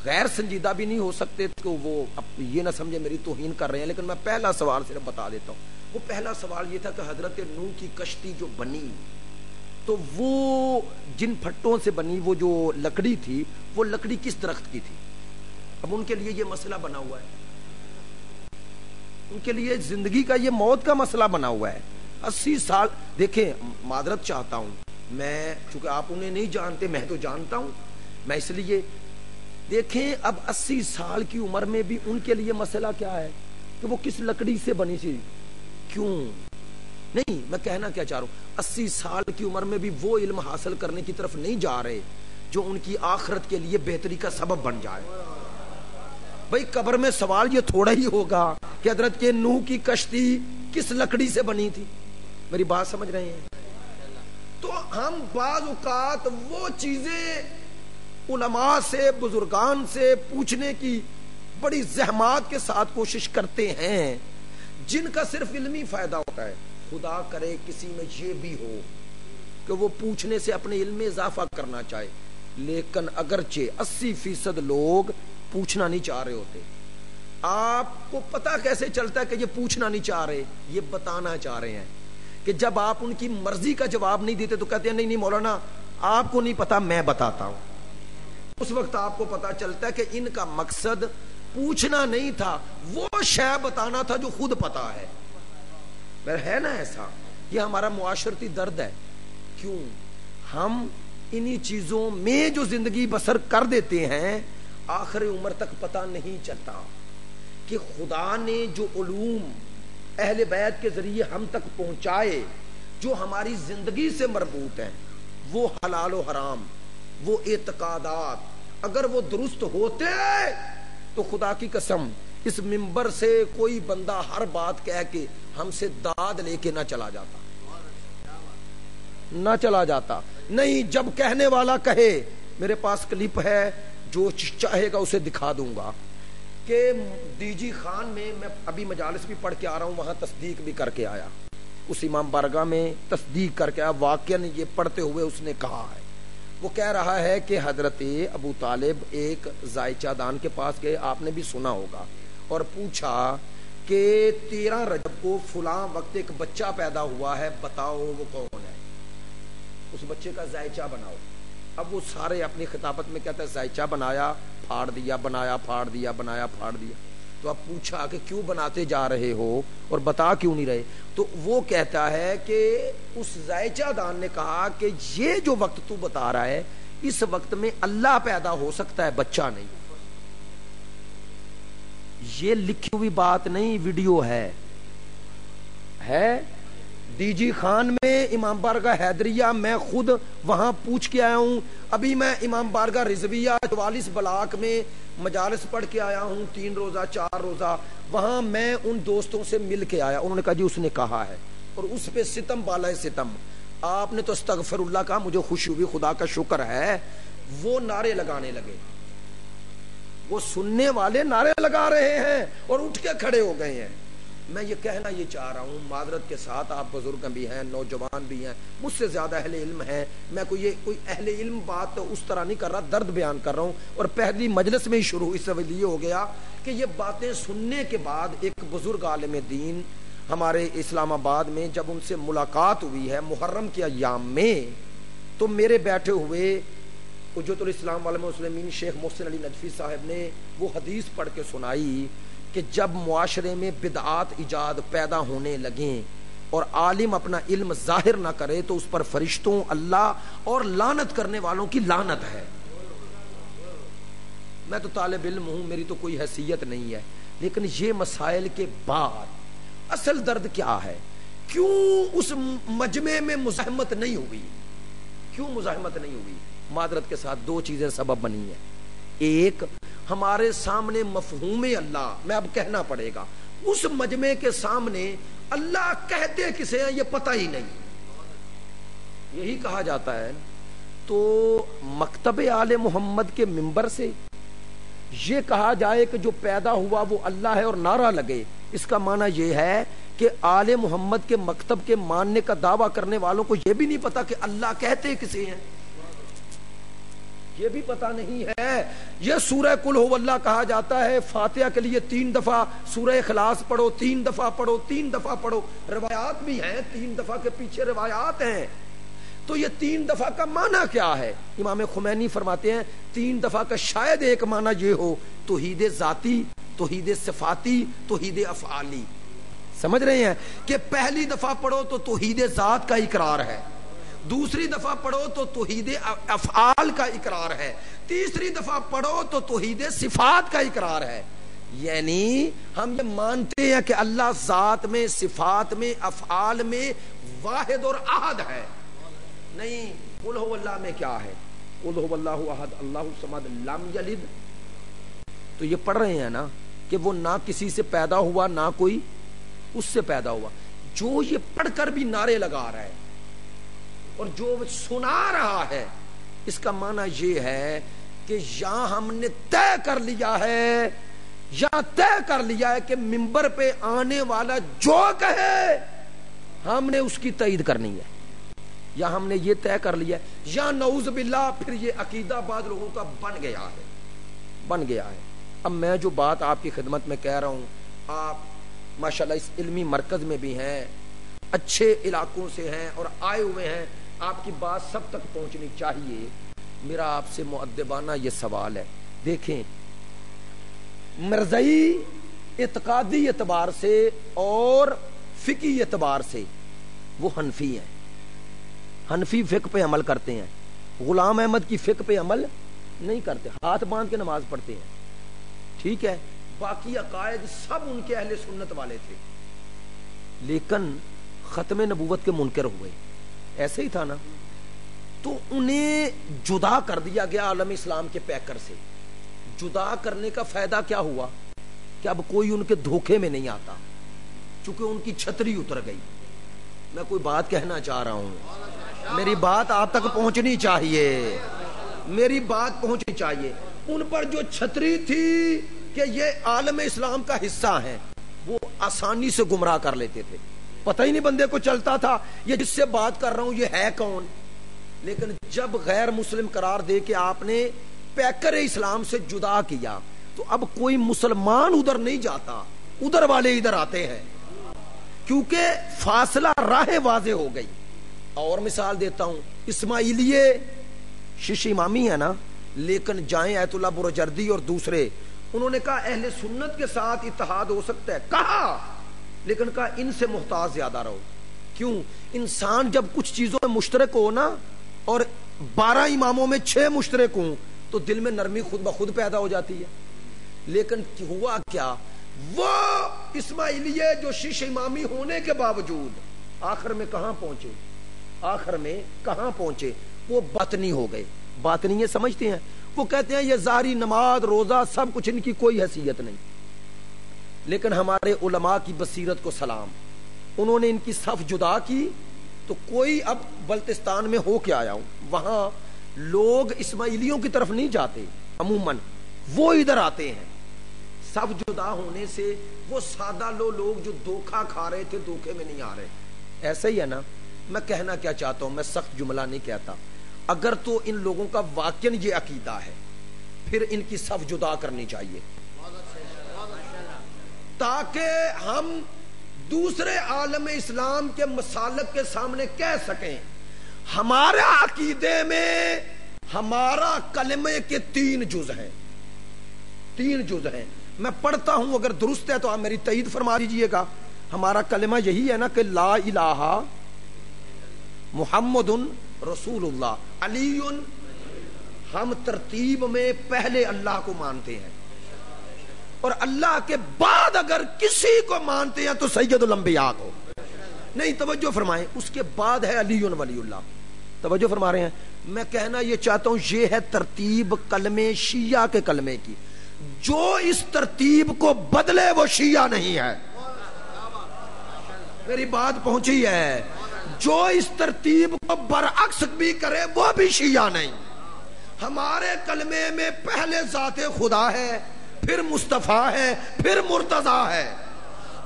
غیر سنجیدہ بھی نہیں ہو سکتے تو وہ یہ نہ سمجھے میری توہین کر رہے ہیں، لیکن میں پہلا سوال صرف بتا دیتا ہوں. وہ پہلا سوال یہ تھا کہ حضرت نوح کی کشتی جو بنی تو وہ جن پھٹوں سے بنی، وہ جو لکڑی تھی وہ لکڑی کس درخت کی تھی؟ اب ان کے لیے یہ مسئلہ بنا ہوا ہے، ان کے لیے زندگی کا یہ موت کا مسئلہ بنا ہوا ہے. 80 سال دیکھیں، معذرت چاہتا ہوں میں، چونکہ آپ انہیں نہیں جانتے، میں تو جانتا ہوں. میں اس لیے دیکھیں اب 80 سال کی عمر میں بھی ان کے لیے مسئلہ کیا ہے کہ وہ کس لکڑی سے بنی تھی. کیوں؟ نہیں، میں کہنا کیا چاہ رہا ہوں، 80 سال کی عمر میں بھی وہ علم حاصل کرنے کی طرف نہیں جا رہے جو ان کی آخرت کے لیے بہتری کا سبب بن جائے. بھائی قبر میں سوال یہ تھوڑا ہی ہوگا کہ حضرت کے نوح کی کشتی کس لکڑی سے بنی تھی. میری بات سمجھ رہے ہیں؟ تو ہم بعض اوقات وہ چیزیں علماء سے، بزرگان سے پوچھنے کی بڑی زحمات کے ساتھ کوشش کرتے ہیں جن کا صرف علمی فائدہ ہوتا ہے. خدا کرے کسی میں یہ بھی ہو کہ وہ پوچھنے سے اپنے علم میں اضافہ کرنا چاہے، لیکن اگرچہ 80% لوگ پوچھنا نہیں چاہ رہے ہوتے. آپ کو پتا کیسے چلتا ہے کہ یہ پوچھنا نہیں چاہ رہے؟ یہ بتانا چاہ رہے ہیں کہ جب آپ ان کی مرضی کا جواب نہیں دیتے تو کہتے ہیں نہیں مولانا آپ کو نہیں پتا، میں بتاتا ہوں. اس وقت آپ کو پتا چلتا ہے کہ ان کا مقصد پوچھنا نہیں تھا، وہ شے بتانا تھا جو خود پتا ہے. ہے نا ایسا؟ یہ ہمارا معاشرتی درد ہے. کیوں ہم انہی چیزوں میں جو زندگی بسر کر دیتے ہیں آخر عمر تک پتا نہیں چلتا کہ خدا نے جو علوم اہل بیت کے ذریعے ہم تک پہنچائے، جو ہماری زندگی سے مربوط ہیں، وہ حلال و حرام، وہ اعتقادات اگر وہ درست ہوتے تو خدا کی قسم اس منبر سے کوئی بندہ ہر بات کہہ کے ہم سے داد لے کے نہ چلا جاتا. نہیں، جب کہنے والا کہے، میرے پاس کلپ ہے جو چاہے گا اسے دکھا دوں گا کہ ڈی جی خان میں ابھی مجالس بھی پڑھ کے آ رہا ہوں، وہاں تصدیق بھی کر کے آیا، اس امام بارگاہ میں تصدیق کر کے آیا. واقعاً یہ پڑھتے ہوئے اس نے کہا ہے، وہ کہہ رہا ہے کہ حضرت ابو طالب ایک ذائچہ دان کے پاس گئے، آپ نے بھی سنا ہوگا، اور پوچھا کہ 13 رجب کو فلاں وقت ایک بچہ پیدا ہوا ہے، بتاؤ وہ کون ہے، اس بچے کا ذائچہ بناؤ. اب وہ سارے اپنی خطابت میں کہتا ہے ذائچہ بنایا، پھاڑ دیا، بنایا، پھاڑ دیا، بنایا، پھاڑ دیا. تو اب پوچھا کہ کیوں بناتے جا رہے ہو اور بتا کیوں نہیں رہے؟ تو وہ کہتا ہے کہ اس ذائچہ دان نے کہا کہ یہ جو وقت تو بتا رہا ہے اس وقت میں اللہ پیدا ہو سکتا ہے، بچہ نہیں. یہ لکھی ہوئی بات نہیں، ویڈیو ہے ڈی جی خان میں امام بارگاہ حیدریہ، میں خود وہاں پوچھ کے آیا ہوں. ابھی میں امام بارگاہ رضویہ 44 بلاک میں مجالس پڑھ کے آیا ہوں، 3 روزہ 4 روزہ، وہاں میں ان دوستوں سے مل کے آیا. انہوں نے کہا جی اس نے کہا ہے، اور اس پہ ستم بالائے ستم. آپ نے تو استغفر اللہ کہا، مجھے خوشی ہوئی، خدا کا شکر ہے. وہ نعرے لگانے لگے، وہ سننے والے نعرے لگا رہے ہیں اور اٹھ کے کھڑے ہو گئے ہیں. میں یہ کہنا یہ چاہ رہا ہوں، معذرت کے ساتھ، آپ بزرگ بھی ہیں، نوجوان بھی ہیں، مجھ سے زیادہ اہل علم ہیں، میں کوئی اہل علم بات اس طرح نہیں کر رہا، درد بیان کر رہا ہوں. اور پہلی مجلس میں ہی شروع اس سے یہ ہو گیا کہ یہ باتیں سننے کے بعد ایک بزرگ عالم دین ہمارے اسلام آباد میں جب ان سے ملاقات ہوئی ہے محرم کے ایام میں، تو میرے بیٹھے ہوئے حجت الاسلام والمسلمین شیخ محسن علی نجفی صاحب نے وہ حدیث پڑھ کے سنائی کہ جب معاشرے میں بدعات ایجاد پیدا ہونے لگیں اور عالم اپنا علم ظاہر نہ کرے تو اس پر فرشتوں، اللہ اور لعنت کرنے والوں کی لعنت ہے. میں تو طالب علم ہوں، میری تو کوئی حیثیت نہیں ہے، لیکن یہ مسائل کے بعد اصل درد کیا ہے؟ کیوں اس مجمع میں مزاحمت نہیں ہوئی؟ کیوں مزاحمت نہیں ہوئی؟ معذرت کے ساتھ 2 چیزیں سبب بنی ہیں. ایک، ہمارے سامنے مفہوم اللہ، میں اب کہنا پڑے گا، اس مجمع کے سامنے اللہ کہتے کسے ہیں یہ پتہ ہی نہیں، یہی کہا جاتا ہے. تو مکتب آل محمد کے منبر سے یہ کہا جائے کہ جو پیدا ہوا وہ اللہ ہے اور نعرہ لگے، اس کا معنی یہ ہے کہ آل محمد کے مکتب کے ماننے کا دعویٰ کرنے والوں کو یہ بھی نہیں پتا کہ اللہ کہتے کسے ہیں، یہ بھی پتہ نہیں ہے. یہ سورہ قل ہو اللہ کہا جاتا ہے، فاتحہ کے لیے 3 دفعہ، سورہ اخلاص پڑھو 3 دفعہ پڑھو، 3 دفعہ پڑھو. روایات بھی ہیں، 3 دفعہ کے پیچھے روایات ہیں. تو یہ 3 دفعہ کا معنی کیا ہے؟ امام خمینی فرماتے ہیں 3 دفعہ کا شاید ایک معنی یہ ہو، توحید ذاتی، توحید صفاتی، توحید افعالی. سمجھ رہے ہیں کہ پہلی دفعہ پڑھو تو توحید ذات کا اقرار ہے، دوسری دفعہ پڑھو تو توحید افعال کا اقرار ہے، تیسری دفعہ پڑھو تو توحید صفات کا اقرار ہے. یعنی ہم یہ مانتے ہیں کہ اللہ ذات میں، صفات میں، افعال میں واحد اور احد ہے. نہیں، قل هو اللہ میں کیا ہے؟ قل هو اللہ احد اللہ الصمد لم یلد. تو یہ پڑھ رہے ہیں نا کہ وہ نہ کسی سے پیدا ہوا نہ کوئی اس سے پیدا ہوا. جو یہ پڑھ کر بھی نعرے لگا رہا ہے اور جو سنا رہا ہے، اس کا معنی یہ ہے کہ یا ہم نے طے کر لیا ہے، یا طے کر لیا ہے کہ منبر پہ آنے والا جو کہے ہم نے اس کی تائید کرنی ہے، یا ہم نے یہ طے کر لیا ہے، یا نعوذ باللہ پھر یہ عقیدہ بعض لوگوں کا بن گیا ہے. اب میں جو بات آپ کی خدمت میں کہہ رہا ہوں، آپ ماشاءاللہ اس علمی مرکز میں بھی ہیں، اچھے علاقوں سے ہیں اور آئے ہوئے ہیں، آپ کی بات سب تک پہنچنی چاہیے. میرا آپ سے مؤدبانہ یہ سوال ہے، دیکھیں مرزائی اعتقادی اعتبار سے اور فقہی اعتبار سے وہ حنفی ہیں، حنفی فقہ پہ عمل کرتے ہیں. غلام احمد کی فقہ پہ عمل نہیں کرتے، ہاتھ باندھ کے نماز پڑھتے ہیں، ٹھیک ہے. باقی عقائد سب ان کے اہل سنت والے تھے، لیکن ختم نبوت کے منکر ہوئے. ایسے ہی تھا نا؟ تو انہیں جدا کر دیا گیا عالم اسلام کے پیکر سے. جدا کرنے کا فائدہ کیا ہوا کہ اب کوئی ان کے دھوکے میں نہیں آتا، چونکہ ان کی چھتری اتر گئی. میں کوئی بات کہنا چاہ رہا ہوں، میری بات آپ تک پہنچنی چاہیے، میری بات پہنچنی چاہیے. ان پر جو چھتری تھی کہ یہ عالم اسلام کا حصہ ہیں، وہ آسانی سے گمراہ کر لیتے تھے. پتہ ہی نہیں بندے کو چلتا تھا یہ جس سے بات کر رہا ہوں یہ ہے کون. لیکن جب غیر مسلم قرار دے کے آپ نے پیکر اسلام سے جدا کیا تو اب کوئی مسلمان ادھر نہیں جاتا، ادھر والے ادھر آتے ہیں، کیونکہ فاصلہ راہ واضح ہو گئی. اور مثال دیتا ہوں، اسماعیلیے شیش امامی ہے نا، لیکن جائیں ایت اللہ برجردی اور دوسرے، انہوں نے کہا اہل سنت کے ساتھ اتحاد ہو سکتا ہے، کہا، لیکن کہا ان سے محتاط زیادہ رہو. کیوں؟ انسان جب کچھ چیزوں میں مشترک ہو نا، اور 12 اماموں میں 6 مشترک ہوں تو دل میں نرمی خود بخود پیدا ہو جاتی ہے. لیکن ہوا کیا، وہ اسماعیلیے جو شیش امامی ہونے کے باوجود آخر میں کہاں پہنچے؟ وہ باطنی ہو گئے. باطنی یہ سمجھتے ہیں، وہ کہتے ہیں یہ ظاہری نماز روزہ سب کچھ ان کی کوئی حیثیت نہیں. لیکن ہمارے علماء کی بصیرت کو سلام، انہوں نے ان کی صف جدا کی. تو کوئی اب بلتستان میں ہو کے آیا ہوں، وہاں لوگ اسماعیلیوں کی طرف نہیں جاتے، عموماً وہ ادھر آتے ہیں. صف جدا ہونے سے وہ سادہ لوگ جو دھوکہ کھا رہے تھے دھوکے میں نہیں آ رہے. ایسا ہی ہے نا؟ میں کہنا کیا چاہتا ہوں، میں سخت جملہ نہیں کہتا، اگر تو ان لوگوں کا واقعاً یہ عقیدہ ہے پھر ان کی صف جدا کرنی چاہیے، تاکہ ہم دوسرے عالم اسلام کے مسالک کے سامنے کہہ سکیں ہمارا عقیدے میں ہمارا کلمے کے 3 جز ہیں. میں پڑھتا ہوں، اگر درست ہے تو آپ میری تائید فرما دیجئے گا. ہمارا کلمہ یہی ہے نا کہ لا الہ محمد رسول اللہ علی. ہم ترتیب میں پہلے اللہ کو مانتے ہیں، اور اللہ کے بعد اگر کسی کو مانتے ہیں تو سید الانبیاء کو. نہیں، توجہ فرمائیں، اس کے بعد ہے علی ولی اللہ. توجہ فرما رہے ہیں؟ میں کہنا یہ چاہتا ہوں، یہ ہے ترتیب کلمے شیعہ کے کلمے کی. جو اس ترتیب کو بدلے وہ شیعہ نہیں ہے. میری بات پہنچی ہے؟ جو اس ترتیب کو برعکس بھی کرے وہ بھی شیعہ نہیں. ہمارے کلمے میں پہلے ذات خدا ہے، پھر مصطفیٰ ہے، پھر مرتضیٰ ہے.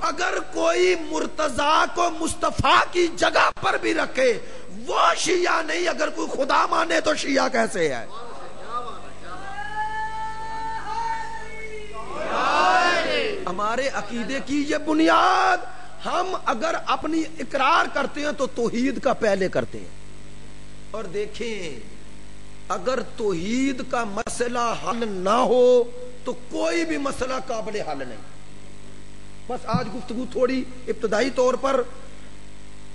اگر کوئی مرتضیٰ کو مصطفیٰ کی جگہ پر بھی رکھے وہ شیعہ نہیں. اگر کوئی خدا مانے تو شیعہ کیسے ہے؟ ہمارے عقیدے کی یہ بنیاد، ہم اگر اپنی اقرار کرتے ہیں تو توحید کا پہلے کرتے ہیں. اور دیکھیں، اگر توحید کا مسئلہ حل نہ ہو تو کوئی بھی مسئلہ قابل حل نہیں. بس آج گفتگو تھوڑی ابتدائی طور پر،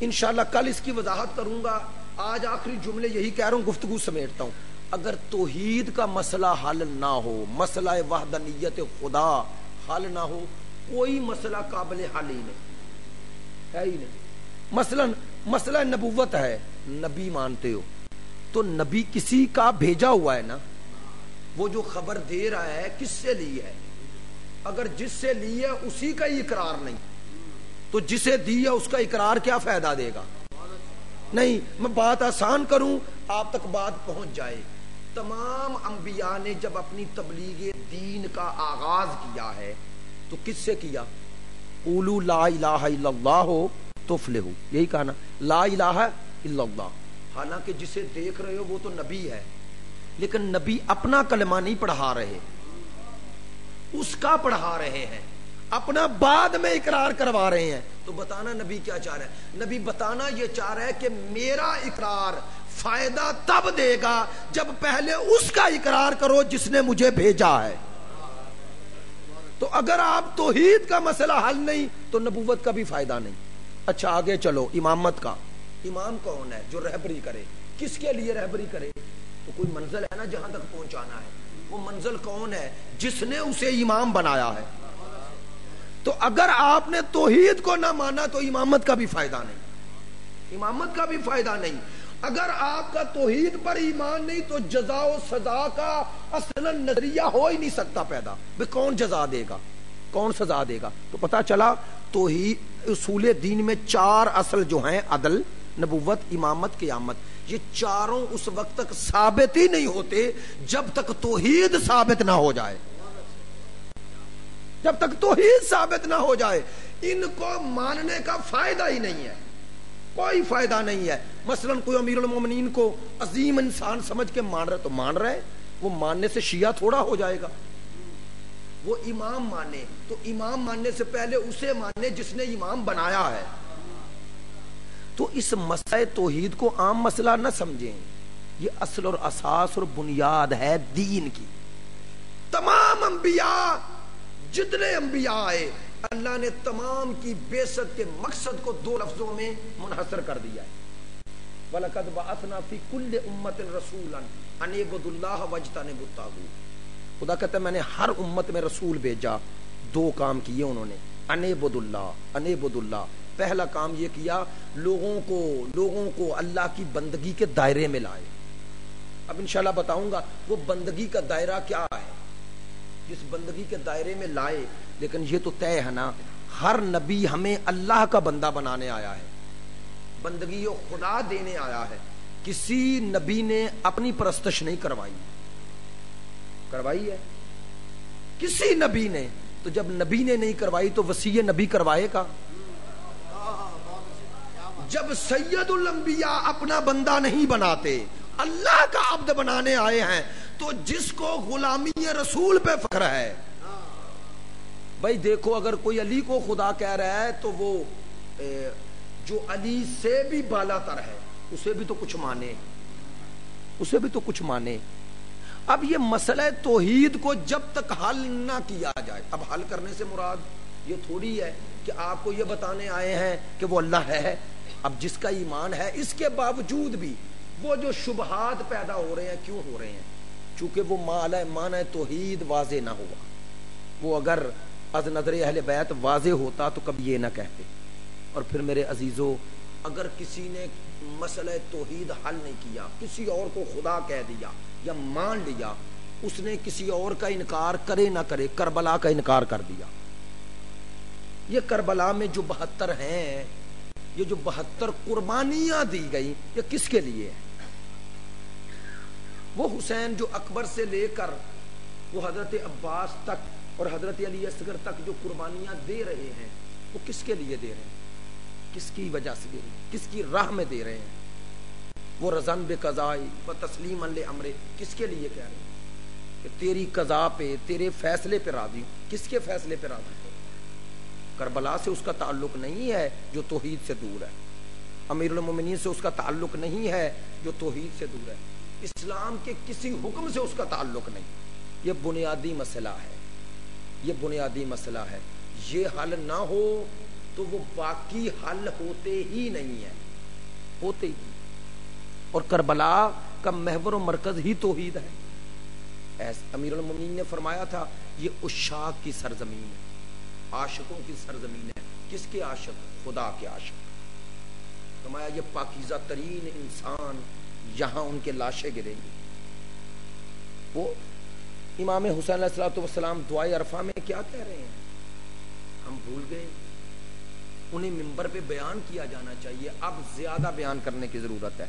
انشاءاللہ کل اس کی وضاحت کروں گا. آج آخری جملے یہی کہہ رہا ہوں، گفتگو سمیٹتا ہوں. اگر توحید کا مسئلہ حل نہ ہو، مسئلہ وحدانیت خدا حل نہ ہو، کوئی مسئلہ قابل حل ہی نہیں ہے ہی نہیں. مسئلہ نبوت ہے، نبی مانتے ہو تو نبی کسی کا بھیجا ہوا ہے نا، وہ جو خبر دے رہا ہے کس سے لی ہے؟ اگر جس سے لی ہے اسی کا ہی اقرار نہیں تو جسے دی ہے اس کا اقرار کیا فائدہ دے گا؟ نہیں. میں بات آسان کروں آپ تک بات پہنچ جائے. تمام انبیاء نے جب اپنی تبلیغ دین کا آغاز کیا ہے تو کس سے کیا؟ قولوا لا الہ الا اللہ تفلحوا، یہی کہا نا، لا الہ الا اللہ. حالانکہ جسے دیکھ رہے ہو وہ تو نبی ہے، لیکن نبی اپنا کلمہ نہیں پڑھا رہے، اس کا پڑھا رہے ہیں، اپنا بعد میں اقرار کروا رہے ہیں. تو بتانا نبی کیا چاہ رہا ہے؟ نبی بتانا یہ چاہ رہا ہے کہ میرا اقرار فائدہ تب دے گا جب پہلے اس کا اقرار کرو جس نے مجھے بھیجا ہے. تو اگر آپ توحید کا مسئلہ حل نہیں تو نبوت کا بھی فائدہ نہیں. اچھا آگے چلو. امامت کا امام کون ہے؟ جو رہبری کرے. کس کے لیے رہبری کرے؟ تو کوئی منزل ہے نا جہاں تک پہنچانا ہے. وہ منزل کون ہے؟ جس نے اسے امام بنایا ہے. تو اگر آپ نے توحید کو نہ مانا تو امامت کا بھی فائدہ نہیں، امامت کا بھی فائدہ نہیں. اگر آپ کا توحید پر ایمان نہیں تو جزا و سزا کا اصلا نظریہ ہو ہی نہیں سکتا پیدا. کون جزا دے گا، کون سزا دے گا؟ تو پتا چلا توحید اصول دین میں 4 اصل جو ہیں، عدل، نبوت، امامت، قیامت، یہ چاروں اس وقت تک ثابت ہی نہیں ہوتے جب تک توحید ثابت نہ ہو جائے. جب تک توحید ثابت نہ ہو جائے ان کو ماننے کا فائدہ ہی نہیں ہے، کوئی فائدہ نہیں ہے. مثلا کوئی امیر المومنین کو عظیم انسان سمجھ کے مان رہا تو مان رہا ہے، وہ ماننے سے شیعہ تھوڑا ہو جائے گا. وہ امام مانے تو امام ماننے سے پہلے اسے مانے جس نے امام بنایا ہے. تو اس مسئلہ توحید کو عام مسئلہ نہ سمجھیں، یہ اصل اور اساس اور بنیاد ہے دین کی. تمام انبیاء، جتنے انبیاء آئے، اللہ نے تمام کی بعثت کے مقصد کو 2 لفظوں میں منحصر کر دیا ہے. وَلَقَدْ بَعَثْنَا فِي كُلِّ أُمَّةٍ رَسُولًا أَنِ اعْبُدُوا اللَّهَ وَاجْتَنِبُوا الطَّاغُوتَ. خدا کہتا ہے میں نے ہر امت میں رسول بھیجا، 2 کام کیے انہوں نے، أَنِ اعْبُدُوا اللَّهَ، أَنِ اعْبُدُوا اللَّهَ. پہلا کام یہ کیا لوگوں کو اللہ کی بندگی کے دائرے میں لائے. اب انشاءاللہ بتاؤں گا وہ بندگی کا دائرہ کیا ہے، جس بندگی کے دائرے میں لائے. لیکن یہ تو طے ہے نا، ہر نبی ہمیں اللہ کا بندہ بنانے آیا ہے، بندگی و خدا دینے آیا ہے. کسی نبی نے اپنی پرستش نہیں کروائی ہے کسی نبی نے. تو جب نبی نے نہیں کروائی تو وصی نبی کروائے گا؟ جب سید الانبیاء اپنا بندہ نہیں بناتے، اللہ کا عبد بنانے آئے ہیں، تو جس کو غلامی رسول پہ فخر ہے. بھائی دیکھو اگر کوئی علی کو خدا کہہ رہا ہے تو وہ جو علی سے بھی بالا تر ہے اسے بھی تو کچھ مانے. اب یہ مسئلہ توحید کو جب تک حل نہ کیا جائے، اب حل کرنے سے مراد یہ تھوڑی ہے کہ آپ کو یہ بتانے آئے ہیں کہ وہ اللہ ہے. اب جس کا ایمان ہے اس کے باوجود بھی وہ جو شبہات پیدا ہو رہے ہیں، کیوں ہو رہے ہیں؟ چونکہ وہ معنی توحید واضح نہ ہوا. وہ اگر از نظر اہل بیت واضح ہوتا تو کبھی یہ نہ کہتے. اور پھر میرے عزیزو، اگر کسی نے مسئلہ توحید حل نہیں کیا، کسی اور کو خدا کہہ دیا یا مان لیا، اس نے کسی اور کا انکار کرے نہ کرے، کربلا کا انکار کر دیا. یہ کربلا میں جو 72 ہیں، یہ جو 72 قربانیاں دی گئی، یہ کس کے لیے ہے؟ وہ حسین جو اکبر سے لے کر وہ حضرت عباس تک اور حضرت علی اصغر تک جو قربانیاں دے رہے ہیں، وہ کس کے لیے دے رہے ہیں؟ کس کی وجہ سے دے رہے ہیں؟ کس کی راہ میں دے رہے ہیں؟ وہ رضن بقضائی و تسلیما لامر، کس کے لیے کہہ رہے ہیں کہ تیری قضا پہ، تیرے فیصلے پہ راضی ہوں؟ کس کے فیصلے پہ راضی ہوں؟ کربلا سے اس کا تعلق نہیں ہے جو توحید سے دور ہے، امیر المومنین سے اس کا تعلق نہیں ہے جو توحید سے دور ہے، اسلام کے کسی حکم سے اس کا تعلق نہیں. یہ بنیادی مسئلہ ہے، یہ بنیادی مسئلہ ہے. یہ حل نہ ہو تو وہ باقی حل ہوتے ہی نہیں ہے، ہوتے ہی. اور کربلا کا محور و مرکز ہی توحید ہے. امیر المومنین نے فرمایا تھا یہ عشاق کی سرزمین ہے، عاشقوں کی سرزمین ہے. کس کے عاشق؟ خدا کے عاشق. فرمایا یہ پاکیزہ ترین انسان یہاں ان کے لاشیں گریں گی. وہ امام حسین علیہ الصلوۃ والسلام دعائے عرفہ میں کیا کہہ رہے ہیں؟ ہم بھول گئے. انہیں منبر پہ بیان کیا جانا چاہیے. اب زیادہ بیان کرنے کی ضرورت ہے.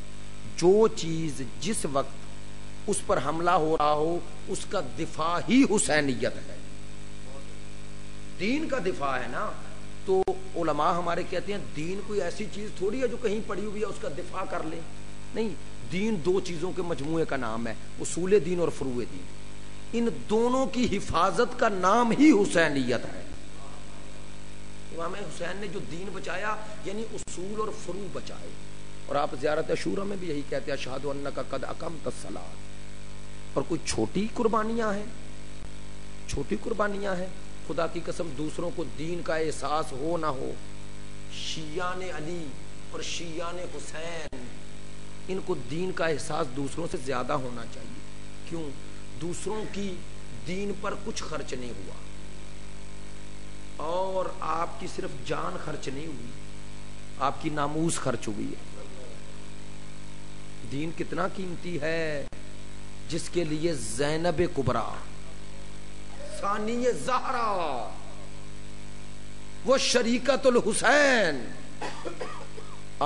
جو چیز جس وقت اس پر حملہ ہو رہا ہو اس کا دفاع ہی حسینیت ہے، دین کا دفاع ہے نا. تو علماء ہمارے کہتے ہیں دین کوئی ایسی چیز تھوڑی ہے جو کہیں پڑی ہوئی ہے اس کا دفاع کر لیں. نہیں، دین دو چیزوں کے مجموعے کا نام ہے، اصول دین اور فروع دین. ان دونوں کی حفاظت کا نام ہی حسینیت ہے. امام حسین نے جو دین بچایا یعنی اصول اور فروع بچائے. اور آپ زیارت عاشورہ میں بھی یہی کہتے ہیں اشہد انک قد اقمت الصلاۃ. اور کوئی چھوٹی قربانیاں ہیں، چھوٹی قربانیاں ہیں. خدا کی قسم دوسروں کو دین کا احساس ہو نہ ہو، شیعان علی اور شیعان حسین ان کو دین کا احساس دوسروں سے زیادہ ہونا چاہیے. کیوں؟ دوسروں کی دین پر کچھ خرچ نہیں ہوا اور آپ کی صرف جان خرچ نہیں ہوئی، آپ کی ناموس خرچ ہوئی ہے. دین کتنا قیمتی ہے جس کے لیے زینب کبریٰ ثانی زہرا وہ شریکت الحسین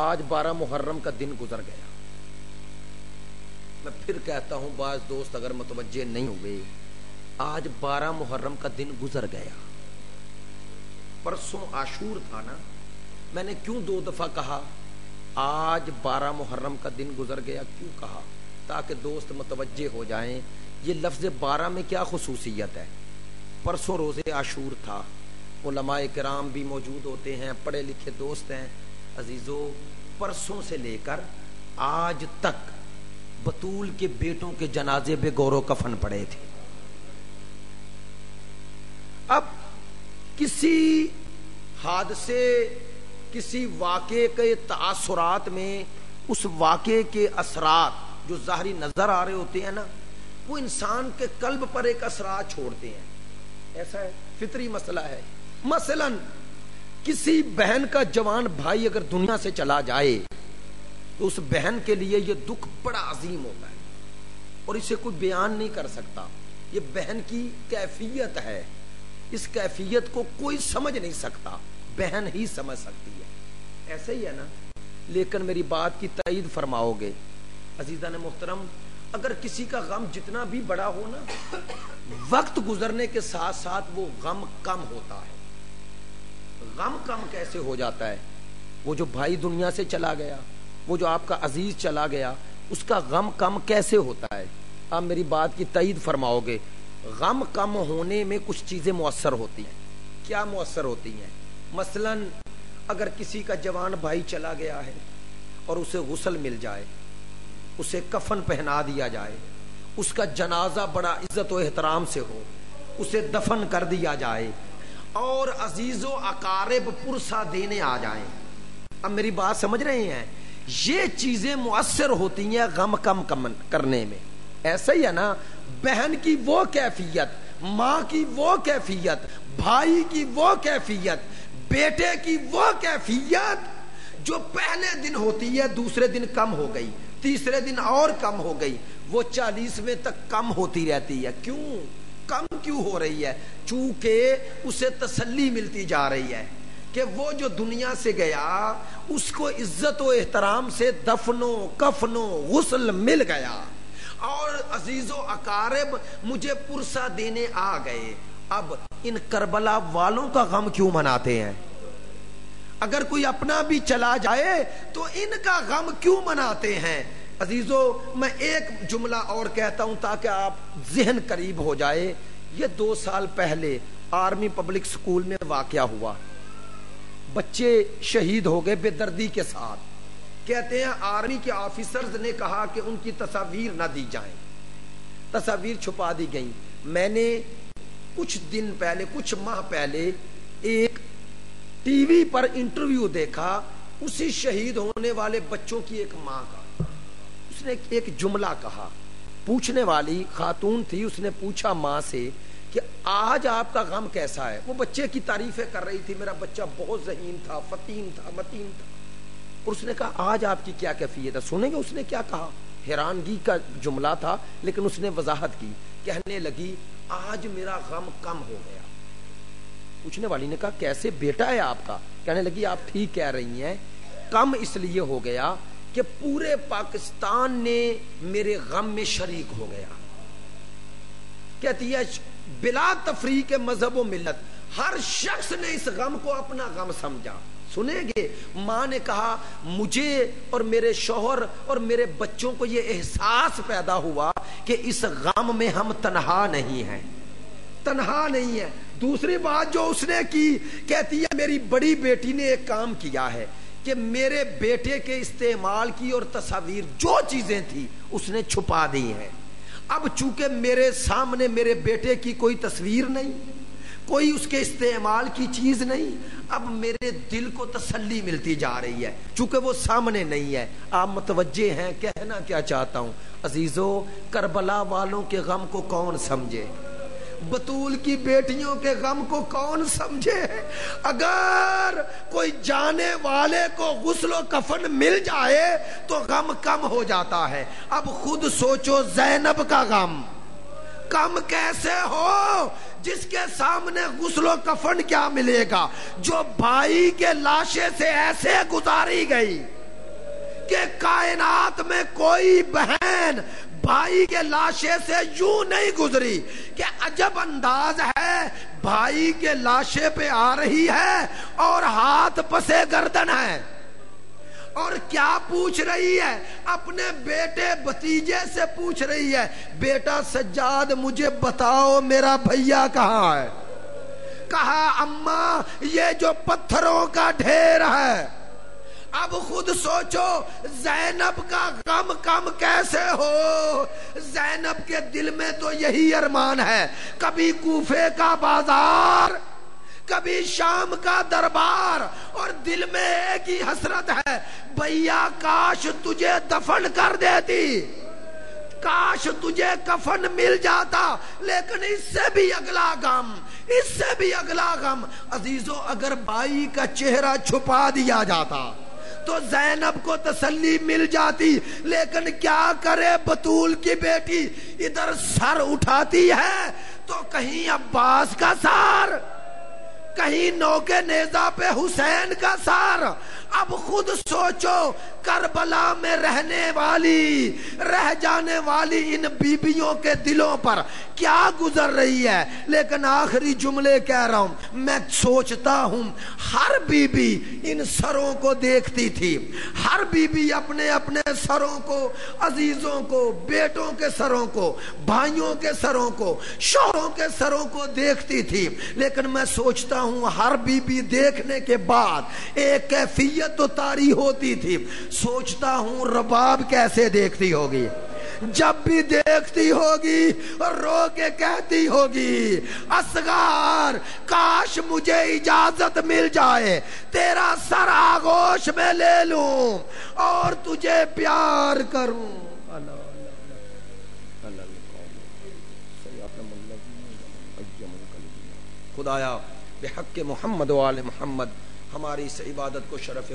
آج 12 محرم کا دن گزر گیا. میں پھر کہتا ہوں بعض دوست اگر متوجہ نہیں ہوئے، آج 12 محرم کا دن گزر گیا. پرسوں عاشور تھا نا. میں نے کیوں 2 دفعہ کہا آج 12 محرم کا دن گزر گیا؟ کیوں کہا؟ تاکہ دوست متوجہ ہو جائیں یہ لفظ 12 میں کیا خصوصیت ہے. پرسوں روزے عاشور تھا، علماء کرام بھی موجود ہوتے ہیں، پڑھے لکھے دوست ہیں. عزیزو، پرسوں سے لے کر آج تک بطول کے بیٹوں کے جنازے پہ غور و کفن پڑے تھے. اب کسی حادثے، کسی واقعے کے تاثرات میں اس واقعے کے اثرات جو ظاہری نظر آ رہے ہوتے ہیں نا، وہ انسان کے قلب پر ایک اثرات چھوڑتے ہیں. ایسا ہے، فطری مسئلہ ہے. مثلا کسی بہن کا جوان بھائی اگر دنیا سے چلا جائے تو اس بہن کے لیے یہ دکھ بڑا عظیم ہوتا ہے اور اسے کوئی بیان نہیں کر سکتا. یہ بہن کی کیفیت ہے، اس کیفیت کو کوئی سمجھ نہیں سکتا، بہن ہی سمجھ سکتی ہے. ایسا ہی ہے نا. لیکن میری بات کی تائید فرماؤ گے عزیزان محترم، اگر کسی کا غم جتنا بھی بڑا ہو نا، وقت گزرنے کے ساتھ ساتھ وہ غم کم ہوتا ہے. غم کم کیسے ہو جاتا ہے؟ وہ جو بھائی دنیا سے چلا گیا، وہ جو آپ کا عزیز چلا گیا، اس کا غم کم کیسے ہوتا ہے؟ آپ میری بات کی تائید فرماؤ گے. غم کم ہونے میں کچھ چیزیں مؤثر ہوتی ہیں. کیا مؤثر ہوتی ہیں؟ مثلا اگر کسی کا جوان بھائی چلا گیا ہے اور اسے غسل مل جائے، اسے کفن پہنا دیا جائے، اس کا جنازہ بڑا عزت و احترام سے ہو، اسے دفن کر دیا جائے اور عزیز و اقارب پرسہ دینے آ جائیں. اب میری بات سمجھ رہے ہیں؟ یہ چیزیں مؤثر ہوتی ہیں غم کم کرنے میں. ایسا ہی ہے نا. بہن کی وہ کیفیت، ماں کی وہ کیفیت، بھائی کی وہ کیفیت، بیٹے کی وہ کیفیت جو پہلے دن ہوتی ہے دوسرے دن کم ہو گئی، تیسرے دن اور کم ہو گئی، وہ 40ویں تک کم ہوتی رہتی ہے. کیوں کم کیوں ہو رہی ہے؟ چونکہ اسے تسلی ملتی جا رہی ہے کہ وہ جو دنیا سے گیا اس کو عزت و احترام سے دفن و کفن و غسل مل گیا اور عزیز و اقارب مجھے پرسہ دینے آ گئے. اب ان کربلا والوں کا غم کیوں مناتے ہیں؟ اگر کوئی اپنا بھی چلا جائے تو ان کا غم کیوں مناتے ہیں؟ عزیزو، میں ایک جملہ اور کہتا ہوں تاکہ آپ ذہن قریب ہو جائے. یہ 2 سال پہلے آرمی پبلک سکول میں واقعہ ہوا. بچے شہید ہو گئے بے دردی کے ساتھ. کہتے ہیں آرمی کے آفیسرز نے کہا کہ ان کی تصاویر نہ دی جائیں، تصاویر چھپا دی گئیں. میں نے کچھ دن پہلے، کچھ ماہ پہلے ایک ٹی وی پر انٹرویو دیکھا اسی شہید ہونے والے بچوں کی ایک ماں کا. اس نے ایک جملہ کہا پوچھنے والی خاتون تھی، اس نے پوچھا ماں سے کہ آج آپ کا غم کیسا ہے؟ وہ بچے کی تعریفیں کر رہی تھی، میرا بچہ بہت ذہین تھا، فتین تھا، متین تھا. اور اس نے کہا آج آپ کی کیا کیفیت ہے؟ سنیں گے اس نے کیا کہا. حیرانگی کا جملہ تھا لیکن اس نے وضاحت کی. کہنے لگی آج میرا غم کم ہو گیا. پوچھنے والی نے کہا کیسے بیٹا ہے آپ کا؟ کہنے لگی آپ ٹھیک کہہ رہی ہیں، کم اس لیے ہو گیا کہ پورے پاکستان نے میرے غم میں شریک ہو گیا. کہتی ہے بلا تفریق مذہب و ملت ہر شخص نے اس غم کو اپنا غم سمجھا. سنیں گے ماں نے کہا مجھے اور میرے شوہر اور میرے بچوں کو یہ احساس پیدا ہوا کہ اس غم میں ہم تنہا نہیں ہیں، تنہا نہیں ہیں. دوسری بات جو اس نے کی، کہتی ہے میری بڑی بیٹی نے ایک کام کیا ہے کہ میرے بیٹے کے استعمال کی اور تصاویر جو چیزیں تھی اس نے چھپا دی ہیں. اب چونکہ میرے سامنے میرے بیٹے کی کوئی تصویر نہیں، کوئی اس کے استعمال کی چیز نہیں، اب میرے دل کو تسلی ملتی جا رہی ہے چونکہ وہ سامنے نہیں ہے. آپ متوجہ ہیں کہنا کیا چاہتا ہوں؟ عزیزو، کربلا والوں کے غم کو کون سمجھے؟ بطول کی بیٹیوں کے غم کو کون سمجھے؟ اگر کوئی جانے والے کو غسل و کفن مل جائے تو غم کم ہو جاتا ہے. اب خود سوچو زینب کا غم کم کیسے ہو جس کے سامنے غسل و کفن کیا ملے گا، جو بھائی کے لاشے سے ایسے گزاری گئی کہ کائنات میں کوئی بہن بھائی کے لاشے سے یوں نہیں گزری کہ عجب انداز ہے، بھائی کے لاشے پہ آ رہی ہے اور ہاتھ پسے گردن ہے، اور کیا پوچھ رہی ہے؟ اپنے بیٹے بھتیجے سے پوچھ رہی ہے بیٹا سجاد مجھے بتاؤ میرا بھیا کہاں ہے؟ کہا اماں یہ جو پتھروں کا ڈھیر ہے. اب خود سوچو زینب کا غم کم کیسے ہو؟ زینب کے دل میں تو یہی ارمان ہے، کبھی کوفے کا بازار، کبھی شام کا دربار، اور دل میں ایک ہی حسرت ہے بھیا کاش تجھے دفن کر دیتی، کاش تجھے کفن مل جاتا. لیکن اس سے بھی اگلا غم، اس سے بھی اگلا غم. عزیزو اگر بھائی کا چہرہ چھپا دیا جاتا تو زینب کو تسلی مل جاتی، لیکن کیا کرے بطول کی بیٹی، ادھر سر اٹھاتی ہے تو کہیں عباس کا سار، کہیں نوکے نیزہ پہ حسین کا سار. اب خود سوچو کربلا میں رہنے والی، رہ جانے والی ان بیبیوں کے دلوں پر کیا گزر رہی ہے. لیکن آخری جملے کہہ رہا ہوں، میں سوچتا ہوں ہر بیوی ان سروں کو دیکھتی تھی، ہر بیوی اپنے اپنے سروں کو، عزیزوں کو، بیٹوں کے سروں کو، بھائیوں کے سروں کو، شوہروں کے سروں کو دیکھتی تھی. لیکن میں سوچتا ہوں ہر بیوی دیکھنے کے بعد ایک کیفیت تو طاری ہوتی تھی. سوچتا ہوں رباب کیسے دیکھتی ہوگی، جب بھی دیکھتی ہوگی رو کے کہتی ہوگی اصغر کاش مجھے اجازت مل جائے تیرا سر آغوش میں لے لوں اور تجھے پیار کروں. خدایا بحق محمد و آل محمد ہماری اس عبادت کو شرف